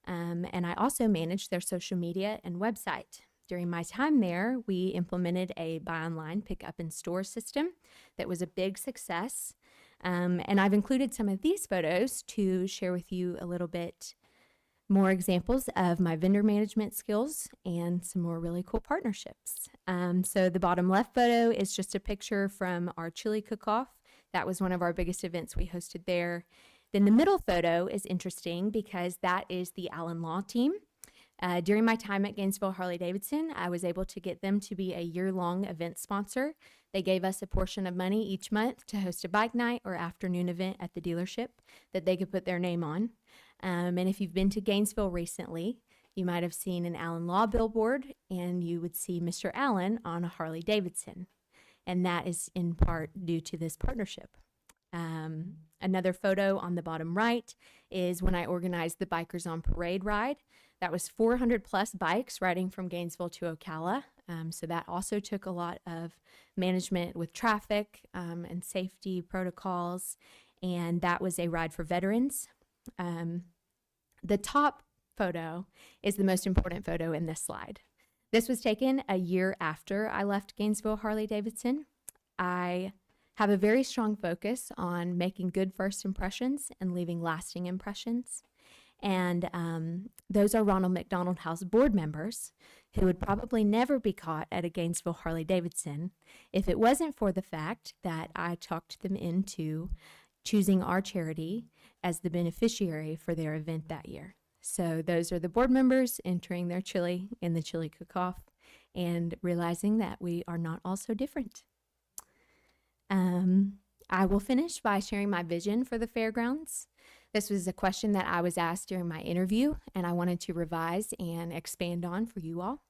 And I also managed their social media and website. During my time there, we implemented a buy online, pick up in store system that was a big success. And I've included some of these photos to share with you a little bit more examples of my vendor management skills and some more really cool partnerships. So the bottom left photo is just a picture from our chili cook-off. That was one of our biggest events we hosted there. Then the middle photo is interesting because that is the Allen Law team. During my time at Gainesville Harley-Davidson, I was able to get them to be a year-long event sponsor. They gave us a portion of money each month to host a bike night or afternoon event at the dealership that they could put their name on. And if you've been to Gainesville recently, you might have seen an Allen Law billboard, and you would see Mr. Allen on a Harley-Davidson. And that is in part due to this partnership. Another photo on the bottom right is when I organized the Bikers on Parade ride. That was 400 plus bikes riding from Gainesville to Ocala. So that also took a lot of management with traffic and safety protocols. And that was a ride for veterans. The top photo is the most important photo in this slide. This was taken a year after I left Gainesville Harley-Davidson. I have a very strong focus on making good first impressions and leaving lasting impressions. And those are Ronald McDonald House board members who would probably never be caught at a Gainesville Harley-Davidson if it wasn't for the fact that I talked them into choosing our charity as the beneficiary for their event that year. So those are the board members entering their chili in the chili cook-off and realizing that we are not all so different. I will finish by sharing my vision for the fairgrounds. This was a question that I was asked during my interview, and I wanted to revise and expand on for you all.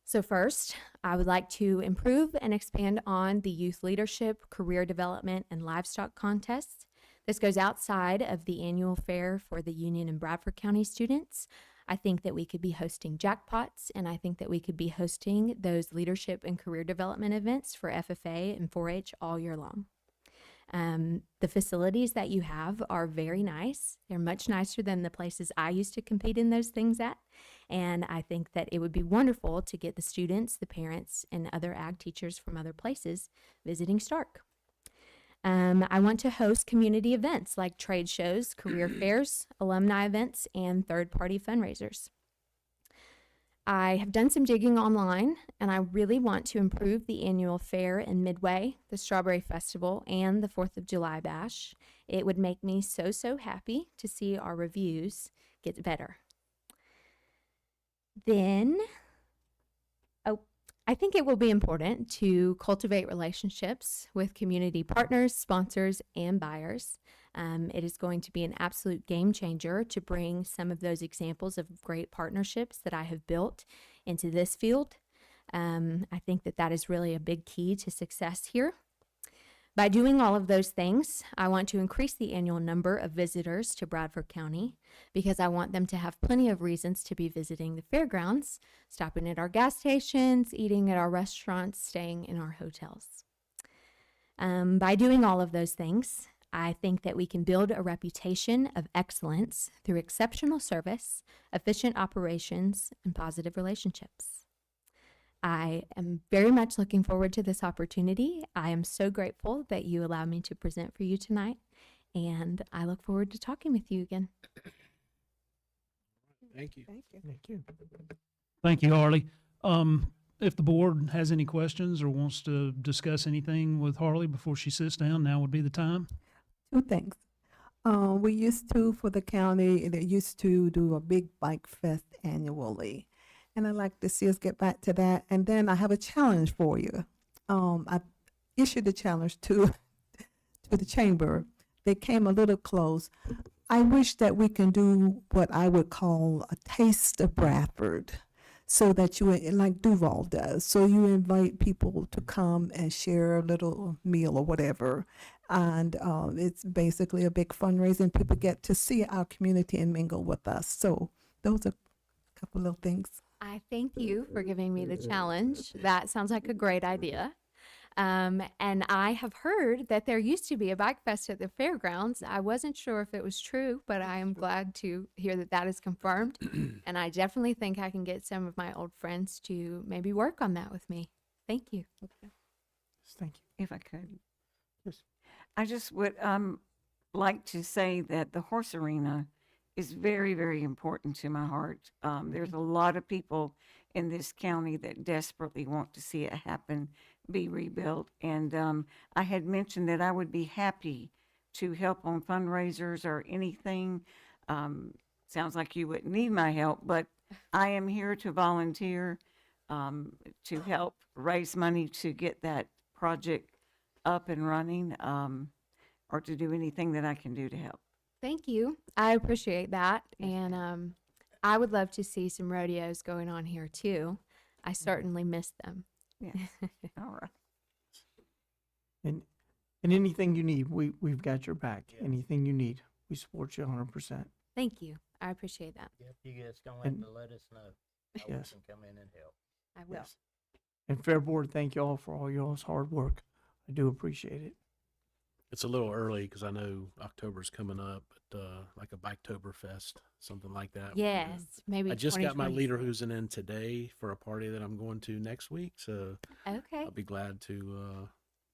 So first, I would like to improve and expand on the youth leadership, career development, and livestock contests. This goes outside of the annual fair for the Union and Bradford County students. I think that we could be hosting jackpots, and I think that we could be hosting those leadership and career development events for FFA and 4-H all year long. The facilities that you have are very nice. They're much nicer than the places I used to compete in those things at. And I think that it would be wonderful to get the students, the parents, and other ag teachers from other places visiting Stark. I want to host community events like trade shows, career fairs, alumni events, and third-party fundraisers. I have done some digging online, and I really want to improve the annual fair in Midway, the Strawberry Festival, and the 4th of July Bash. It would make me so, so happy to see our reviews get better. Then, I think it will be important to cultivate relationships with community partners, sponsors, and buyers. It is going to be an absolute game changer to bring some of those examples of great partnerships that I have built into this field. I think that that is really a big key to success here. By doing all of those things, I want to increase the annual number of visitors to Bradford County because I want them to have plenty of reasons to be visiting the fairgrounds, stopping at our gas stations, eating at our restaurants, staying in our hotels. By doing all of those things, I think that we can build a reputation of excellence through exceptional service, efficient operations, and positive relationships. I am very much looking forward to this opportunity. I am so grateful that you allowed me to present for you tonight, and I look forward to talking with you again. Thank you. Thank you. Thank you. Thank you, Harley. If the board has any questions or wants to discuss anything with Harley before she sits down, now would be the time. Two things. We used to, for the county, they used to do a big bike fest annually. And I'd like to see us get back to that. And then I have a challenge for you. I issued a challenge to the chamber. They came a little close. I wish that we can do what I would call a taste of Bradford, so that you, like Duval does, so you invite people to come and share a little meal or whatever. And it's basically a big fundraising. People get to see our community and mingle with us. So those are a couple little things. I thank you for giving me the challenge. That sounds like a great idea. And I have heard that there used to be a bike fest at the fairgrounds. I wasn't sure if it was true, but I am glad to hear that that is confirmed. And I definitely think I can get some of my old friends to maybe work on that with me. Thank you. Thank you. If I could. Yes. I just would like to say that the horse arena is very, very important to my heart. There's a lot of people in this county that desperately want to see it happen, be rebuilt. And I had mentioned that I would be happy to help on fundraisers or anything. Sounds like you wouldn't need my help, but I am here to volunteer to help raise money to get that project up and running, or to do anything that I can do to help. Thank you. I appreciate that. And I would love to see some rodeos going on here too. I certainly miss them. Yeah. All right. And anything you need, we've got your back. Anything you need, we support you 100%. Thank you. I appreciate that. Yep, you guys gonna have And- to let us know how Yes. we can come in and help. I will. Yes. And Fair Board, thank you all for all y'all's hard work. I do appreciate it. It's a little early because I know October's coming up, but like a Biketober Fest, something like that. Yes, maybe. I just got my 2020. leader who's in today for a party that I'm going to next week, so Okay. I'll be glad to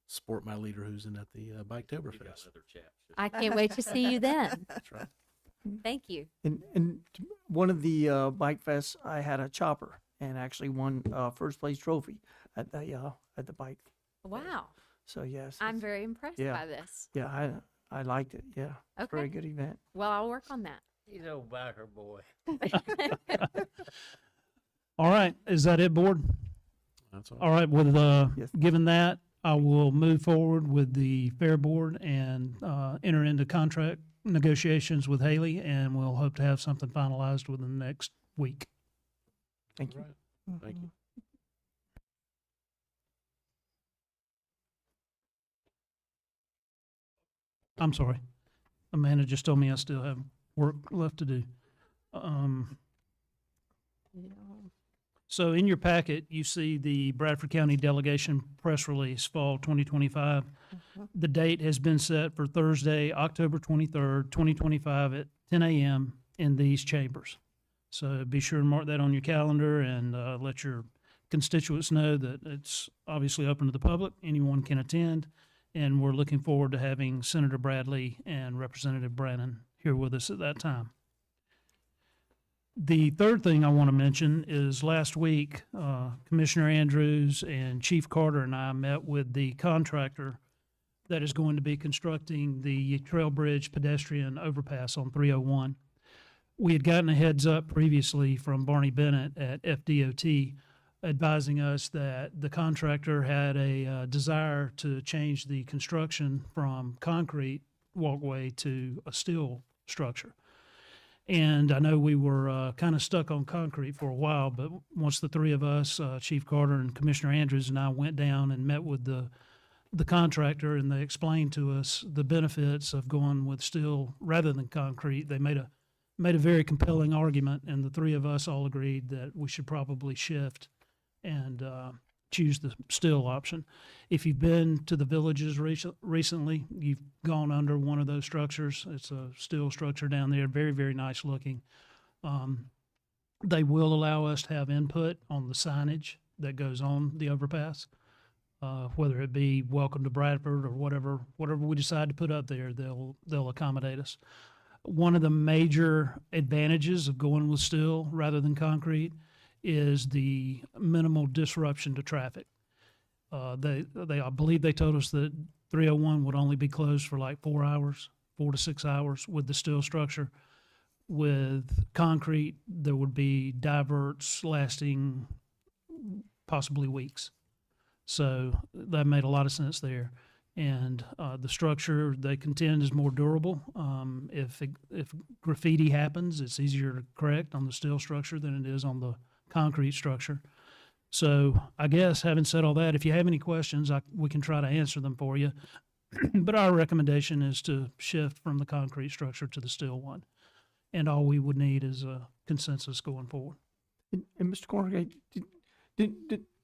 support my leader who's in at the Biketober Fest. I can't wait to see you then. That's right. Thank you. And one of the bike fests, I had a chopper and actually won first place trophy at the bike. Wow. So yes, I'm very impressed yeah. by this. yeah, I liked it. Yeah, Okay. very good event. Well, I'll work on that. He's old biker boy. All right, is that it, board? That's all. All right, with Yes. given that, I will move forward with the fair board and enter into contract negotiations with Haley, and we'll hope to have something finalized within the next week. Thank you. Thank you. I'm sorry. Amanda just told me I still have work left to do. So in your packet, you see the Bradford County Delegation press release, Fall 2025. The date has been set for Thursday, October 23rd, 2025 at 10 a.m. in these chambers. So be sure and mark that on your calendar and let your constituents know that it's obviously open to the public. Anyone can attend. And we're looking forward to having Senator Bradley and Representative Brannon here with us at that time. The third thing I want to mention is last week, Commissioner Andrews and Chief Carter and I met with the contractor that is going to be constructing the Trail Bridge pedestrian overpass on 301. We had gotten a heads up previously from Barney Bennett at FDOT advising us that the contractor had a desire to change the construction from concrete walkway to a steel structure. And I know we were kind of stuck on concrete for a while, but once the three of us, Chief Carter and Commissioner Andrews and I went down and met with the contractor, and they explained to us the benefits of going with steel rather than concrete, they made a very compelling argument, and the three of us all agreed that we should probably shift and choose the steel option. If you've been to the villages recently, you've gone under one of those structures. It's a steel structure down there, very, very nice looking. They will allow us to have input on the signage that goes on the overpass, whether it be welcome to Bradford or whatever we decide to put up there, they'll accommodate us. One of the major advantages of going with steel rather than concrete is the minimal disruption to traffic. I believe they told us that 301 would only be closed for like 4 to 6 hours with the steel structure. With concrete, there would be diverts lasting possibly weeks. So that made a lot of sense there. And the structure, they contend, is more durable. If graffiti happens, it's easier to correct on the steel structure than it is on the concrete structure. So I guess, having said all that, if you have any questions, we can try to answer them for you. But our recommendation is to shift from the concrete structure to the steel one. And all we would need is a consensus going forward. And Mr. Cornegay,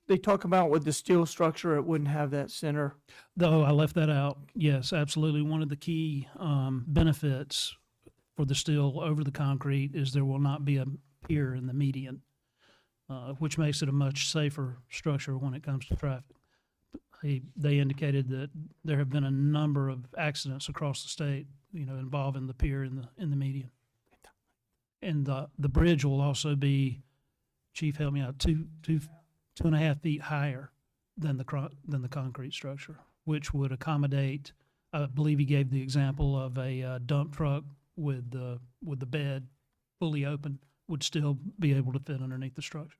they talk about with the steel structure, it wouldn't have that center. Though I left that out. Yes, absolutely. One of the key benefits for the steel over the concrete is there will not be a pier in the median, which makes it a much safer structure when it comes to traffic. They indicated that there have been a number of accidents across the state, involving the pier in the median. And the bridge will also be, Chief, help me out, 2.5 feet higher than the concrete structure, which would accommodate. I believe he gave the example of a dump truck with the bed fully open would still be able to fit underneath the structure.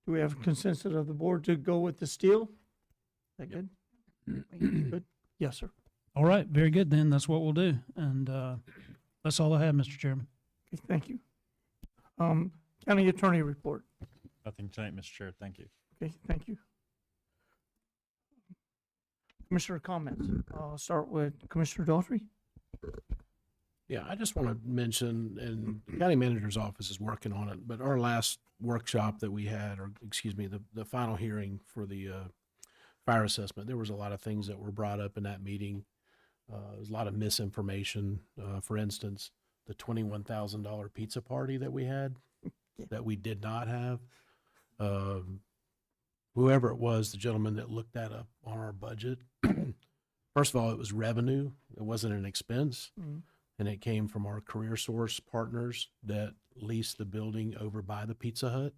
Do we have a consensus of the board to go with the steel? Is that good? Good. Yes, sir. All right, very good. Then that's what we'll do, and that's all I have, Mr. Chairman. Okay, thank you. County Attorney report. Nothing tonight, Mr. Chair. Thank you. Okay, thank you. Commissioner comments. I'll start with Commissioner Daughtry. Yeah, I just want to mention, and the county manager's office is working on it, but our last workshop that we had, or excuse me, the final hearing for the fire assessment, there was a lot of things that were brought up in that meeting. There was a lot of misinformation. For instance, the $21,000 pizza party that we had, that we did not have. Whoever it was, the gentleman that looked that up on our budget, first of all, it was revenue. It wasn't an expense. And it came from our career source partners that leased the building over by the Pizza Hut.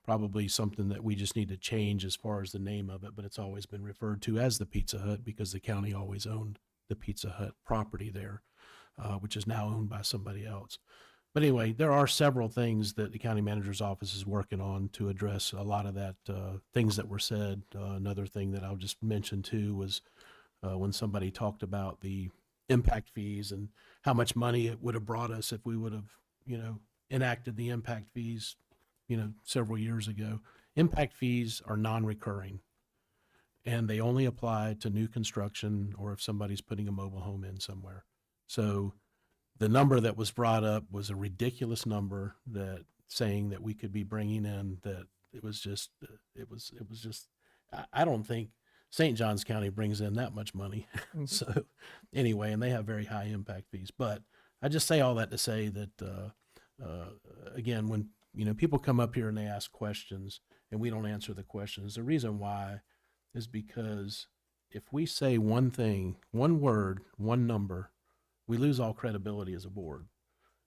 Probably something that we just need to change as far as the name of it, but it's always been referred to as the Pizza Hut because the county always owned the Pizza Hut property there, which is now owned by somebody else. But anyway, there are several things that the county manager's office is working on to address a lot of that, things that were said. Another thing that I'll just mention too was when somebody talked about the impact fees and how much money it would have brought us if we would have, enacted the impact fees, several years ago. Impact fees are non-recurring, and they only apply to new construction or if somebody's putting a mobile home in somewhere. So the number that was brought up was a ridiculous number, that saying that we could be bringing in, that it was just, I don't think St. Johns County brings in that much money. So anyway, and they have very high impact fees. But I just say all that to say that, again, when, people come up here and they ask questions and we don't answer the questions, the reason why is because if we say one thing, one word, one number, we lose all credibility as a board.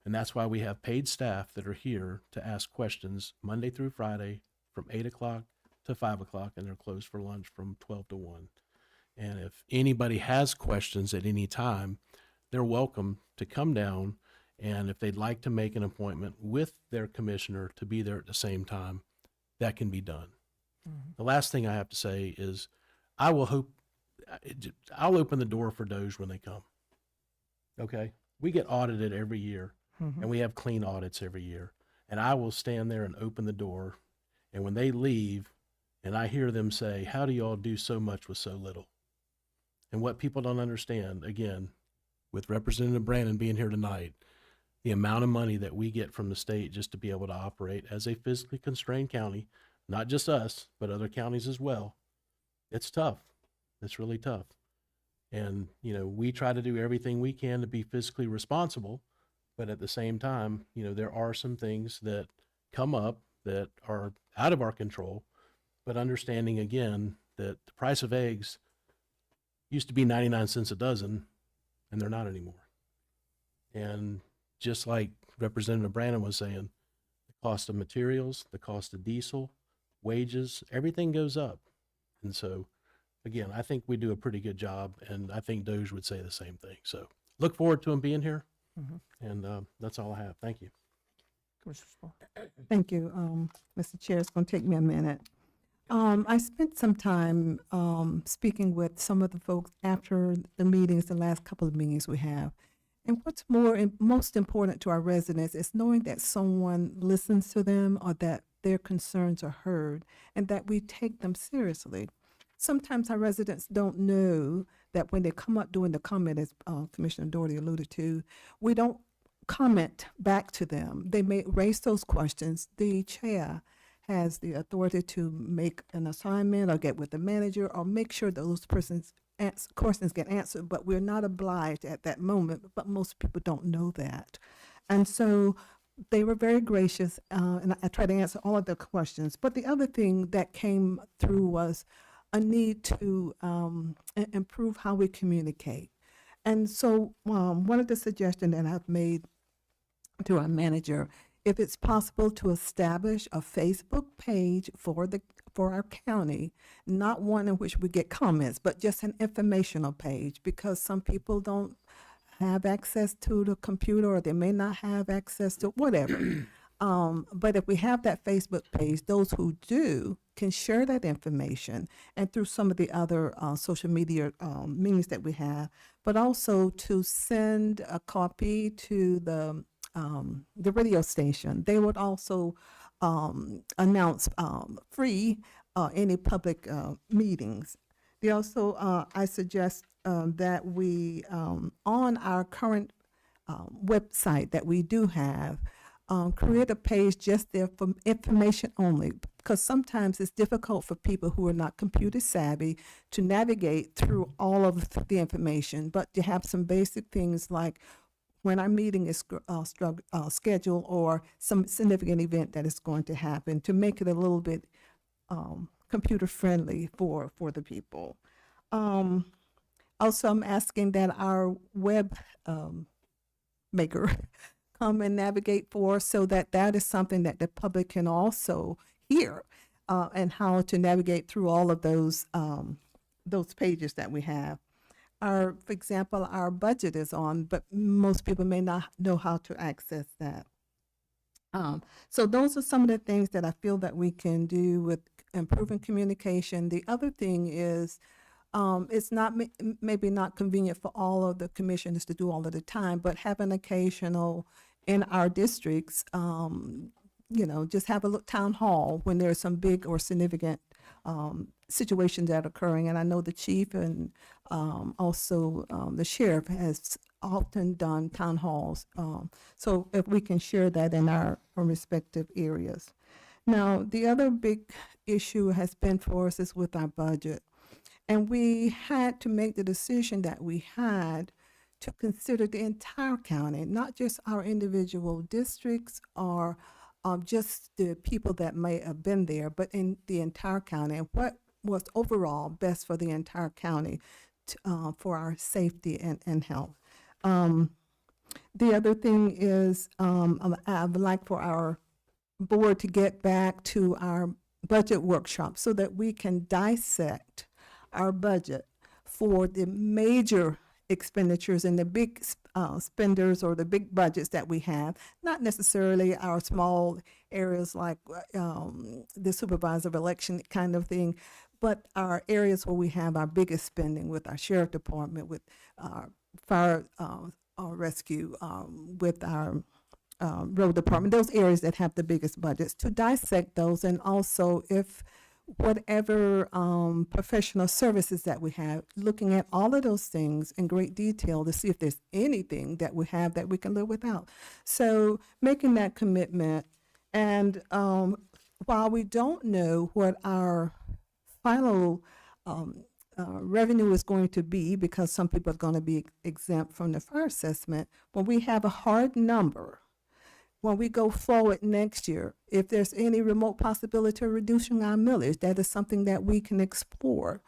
And that's why we have paid staff that are here to ask questions Monday through Friday from 8 o'clock to 5 o'clock, and they're closed for lunch from 12 to 1. And if anybody has questions at any time, they're welcome to come down, and if they'd like to make an appointment with their commissioner to be there at the same time, that can be done. The last thing I have to say is I'll open the door for Doge when they come. Okay? We get audited every year, and we have clean audits every year. And I will stand there and open the door, and when they leave, and I hear them say, "How do y'all do so much with so little?" And what people don't understand, again, with Representative Brandon being here tonight, the amount of money that we get from the state just to be able to operate as a physically constrained county, not just us, but other counties as well, it's tough. It's really tough. And, we try to do everything we can to be fiscally responsible, but at the same time, there are some things that come up that are out of our control. But understanding again that the price of eggs used to be 99 cents a dozen, and they're not anymore. And just like Representative Brandon was saying, the cost of materials, the cost of diesel, wages, everything goes up. And so, again, I think we do a pretty good job, and I think Doge would say the same thing. So look forward to him being here, and that's all I have. Thank you. Commissioner Small. Thank you, Mr. Chair. It's going to take me a minute. I spent some time speaking with some of the folks after the meetings, the last couple of meetings we have. And what's most important to our residents is knowing that someone listens to them, or that their concerns are heard, and that we take them seriously. Sometimes our residents don't know that when they come up during the comment, as Commissioner Doherty alluded to, we don't comment back to them. They may raise those questions. The chair has the authority to make an assignment or get with the manager or make sure those questions get answered, but we're not obliged at that moment, but most people don't know that. And so they were very gracious, and I tried to answer all of their questions. But the other thing that came through was a need to improve how we communicate. And so one of the suggestions that I've made to our manager, if it's possible to establish a Facebook page for our county, not one in which we get comments, but just an informational page, because some people don't have access to the computer or they may not have access to whatever. But if we have that Facebook page, those who do can share that information, and through some of the other social media means that we have, but also to send a copy to the radio station. They would also announce free any public meetings. They also, I suggest that we, on our current website that we do have, create a page just there for information only, because sometimes it's difficult for people who are not computer savvy to navigate through all of the information, but to have some basic things like when our meeting is scheduled or some significant event that is going to happen, to make it a little bit computer friendly for the people. Also, I'm asking that our web maker come and navigate for us, so that that is something that the public can also hear, and how to navigate through all of those pages that we have. For example, our budget is on, but most people may not know how to access that. So those are some of the things that I feel that we can do with improving communication. The other thing is, it's not maybe not convenient for all of the commissioners to do all of the time, but have an occasional in our districts, just have a town hall when there's some big or significant situations that are occurring. And I know the chief and also the sheriff has often done town halls. So if we can share that in our respective areas. Now, the other big issue has been for us is with our budget. And we had to make the decision that we had to consider the entire county, not just our individual districts or just the people that may have been there, but in the entire county, and what was overall best for the entire county for our safety and health. The other thing is, I would like for our board to get back to our budget workshop so that we can dissect our budget for the major expenditures and the big spenders or the big budgets that we have, not necessarily our small areas like the supervisor of election kind of thing, but our areas where we have our biggest spending with our sheriff department, with our fire rescue, with our road department, those areas that have the biggest budgets, to dissect those, and also if whatever professional services that we have, looking at all of those things in great detail to see if there's anything that we have that we can live without. So making that commitment, and while we don't know what our final revenue is going to be, because some people are going to be exempt from the fire assessment, when we have a hard number, when we go forward next year, if there's any remote possibility of reducing our millage, that is something that we can explore.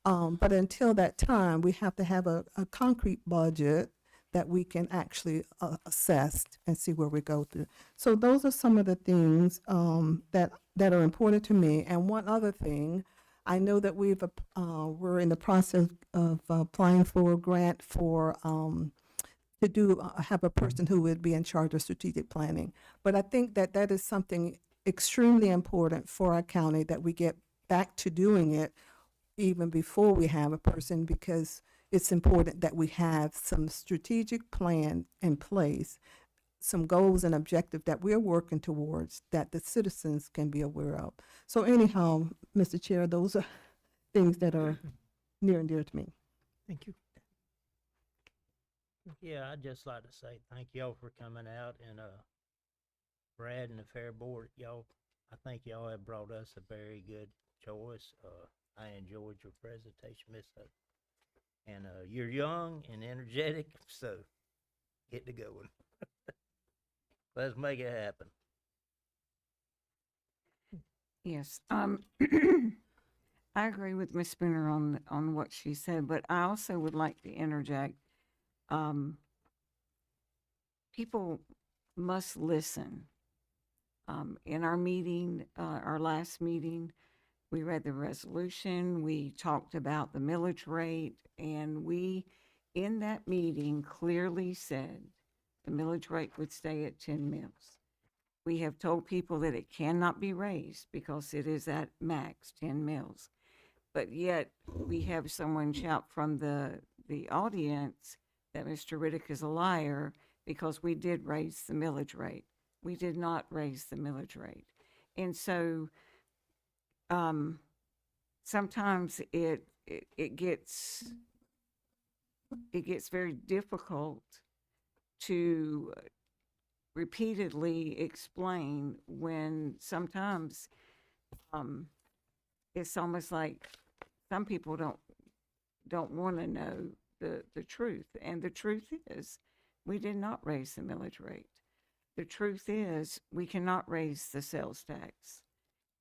But until that time, we have to have a concrete budget that we can actually assess and see where we go through. So those are some of the things that are important to me. And one other thing, I know that we're in the process of applying for a grant for to have a person who would be in charge of strategic planning. But I think that that is something extremely important for our county, that we get back to doing it even before we have a person, because it's important that we have some strategic plan in place, some goals and objectives that we're working towards that the citizens can be aware of. So anyhow, Mr. Chair, those are things that are near and dear to me. Thank you. Yeah, I'd just like to say thank y'all for coming out and, Brad and the Fair Board, I think y'all have brought us a very good choice. I enjoyed your presentation, Miss Hutt. And, you're young and energetic, so get to going. Let's make it happen. Yes, I agree with Ms. Spooner on what she said, but I also would like to interject. People must listen. In our meeting, our last meeting, we read the resolution, we talked about the millage rate, and we, in that meeting, clearly said the millage rate would stay at 10 mils. We have told people that it cannot be raised because it is at max 10 mils. But yet we have someone shout from the audience that Mr. Riddick is a liar because we did raise the millage rate. We did not raise the millage rate. And so sometimes it gets very difficult to repeatedly explain when sometimes it's almost like some people don't want to know the truth. And the truth is we did not raise the millage rate. The truth is we cannot raise the sales tax.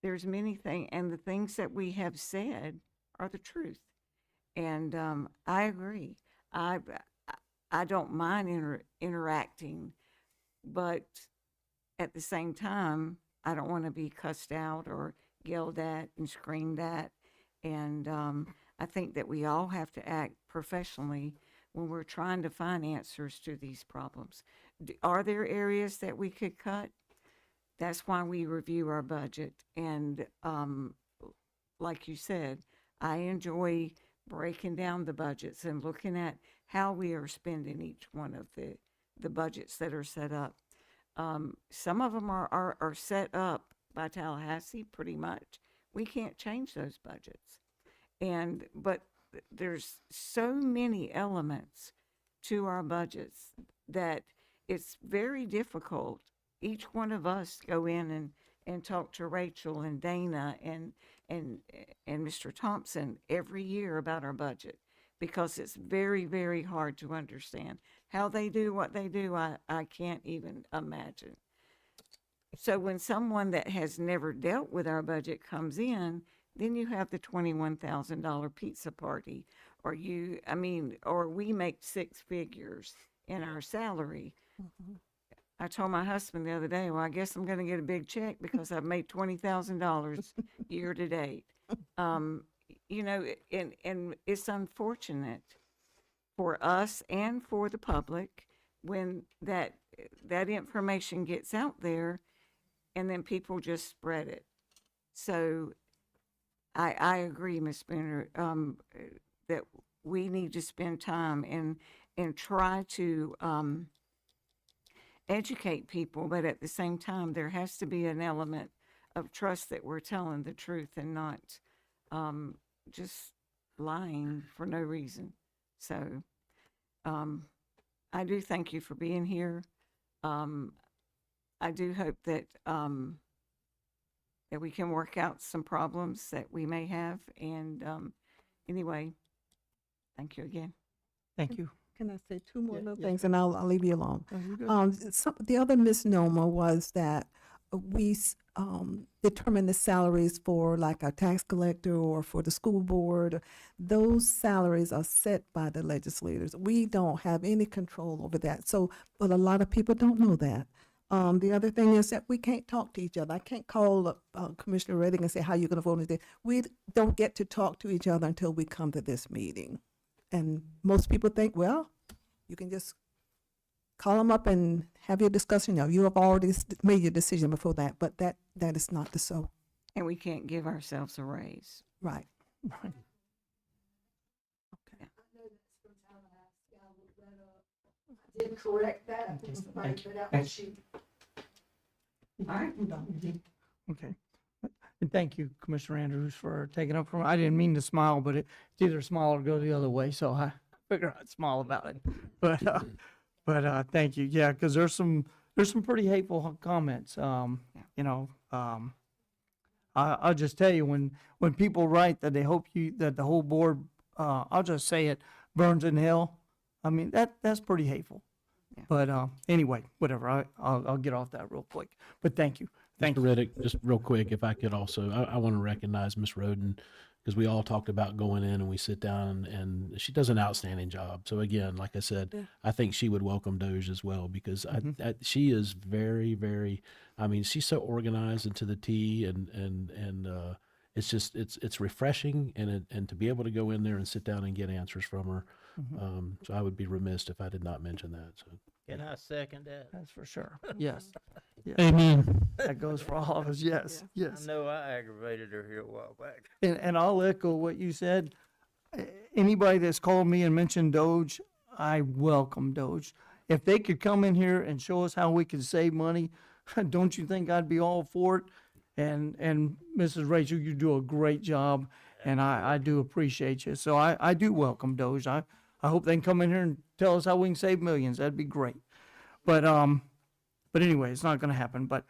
There's many things, and the things that we have said are the truth. And I agree. I don't mind interacting, but at the same time, I don't want to be cussed out or yelled at and screamed at. And I think that we all have to act professionally when we're trying to find answers to these problems. Are there areas that we could cut? That's why we review our budget. And like you said, I enjoy breaking down the budgets and looking at how we are spending each one of the budgets that are set up. Some of them are set up by Tallahassee pretty much. We can't change those budgets. But there's so many elements to our budgets that it's very difficult. Each one of us go in and talk to Rachel and Dana and Mr. Thompson every year about our budget because it's very, very hard to understand. How they do what they do, I can't even imagine. So when someone that has never dealt with our budget comes in, then you have the $21,000 pizza party, or we make six figures in our salary. Mm-hmm. I told my husband the other day, well, I guess I'm going to get a big check because I've made $20,000 year to date. And it's unfortunate for us and for the public when that information gets out there and then people just spread it. So I agree, Ms. Spooner, that we need to spend time and try to educate people, but at the same time, there has to be an element of trust that we're telling the truth and not just lying for no reason. So I do thank you for being here. I do hope that that we can work out some problems that we may have. And anyway, thank you again. Thank you. Can I say two more Yeah, little yeah. things, and I'll leave you alone. Oh, you're good. The other misnomer was that we determine the salaries for like our tax collector or for the school board. Those salaries are set by the legislators. We don't have any control over that. So, but a lot of people don't know that. The other thing is that we can't talk to each other. I can't call Commissioner Redding and say, how you going to vote on this? We don't get to talk to each other until we come to this meeting. And most people think, well, you can just call them up and have your discussion. Now, you have already made your decision before that, but that is not the so. And we can't give ourselves a raise. Right. Right. Okay. Did correct that. Thank you. All right. Okay. And thank you, Commissioner Andrews, for taking up from, I didn't mean to smile, but it's either smile or go the other way. So I figure I'd smile about it. But thank you. Yeah, because there's some pretty hateful comments. You know, I'll just tell you when people write that they hope that the whole board, I'll just say it, burns in hell. I mean that's pretty hateful. Yeah. But anyway, whatever. I'll get off that real quick. But thank you. Thank Mr. you. Riddick, just real quick, if I could also, I want to recognize Miss Roden, because we all talked about going in and we sit down and she does an outstanding job. So again, like I said, Yeah. I think she would welcome Doge as well, because she is very, very, I mean, she's so organized and to the T, and it's just, it's refreshing, and to be able to go in there and sit down and get answers from her. So I would be remiss if I did not mention that. So Can I second that? That's for sure. Yes. Yes. Amen. That goes for all of us. Yes. Yes. I know I aggravated her here a while back. And I'll echo what you said. Anybody that's called me and mentioned Doge, I welcome Doge. If they could come in here and show us how we can save money, don't you think I'd be all for it? And Mrs. Rachel, you do a great job, and I do appreciate you. So I do welcome Doge. I hope they can come in here and tell us how we can save millions. That'd be great. But anyway, it's not going to happen. But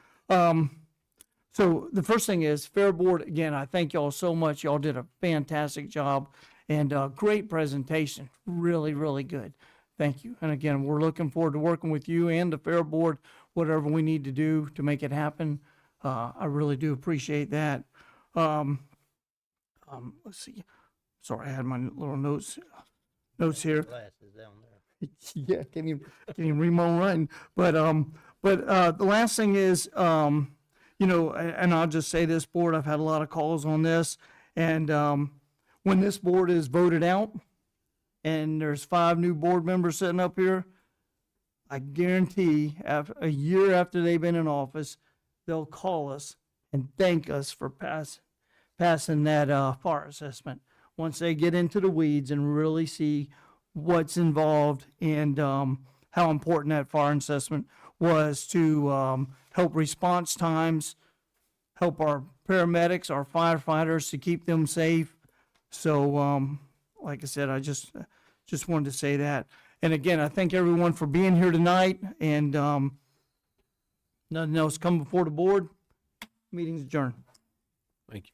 so the first thing is Fair Board. Again, I thank y'all so much. Y'all did a fantastic job and great presentation. Really, really good. Thank you. And again, we're looking forward to working with you and the Fair Board, whatever we need to do to make it happen. I really do appreciate that. Let's see. Sorry, I had my little notes here. Glasses down there. Yeah, can't even read my own writing. But the last thing is, you know, and I'll just say this, board, I've had a lot of calls on this, and when this board is voted out, and there's 5 new board members sitting up here, I guarantee after a year after they've been in office, they'll call us and thank us for passing that FAR assessment. Once they get into the weeds and really see what's involved and how important that FAR assessment was to help response times, help our paramedics, our firefighters, to keep them safe. So, like I said, I just wanted to say that. And again, I thank everyone for being here tonight, and nothing else come before the board. Meeting's adjourned. thank you.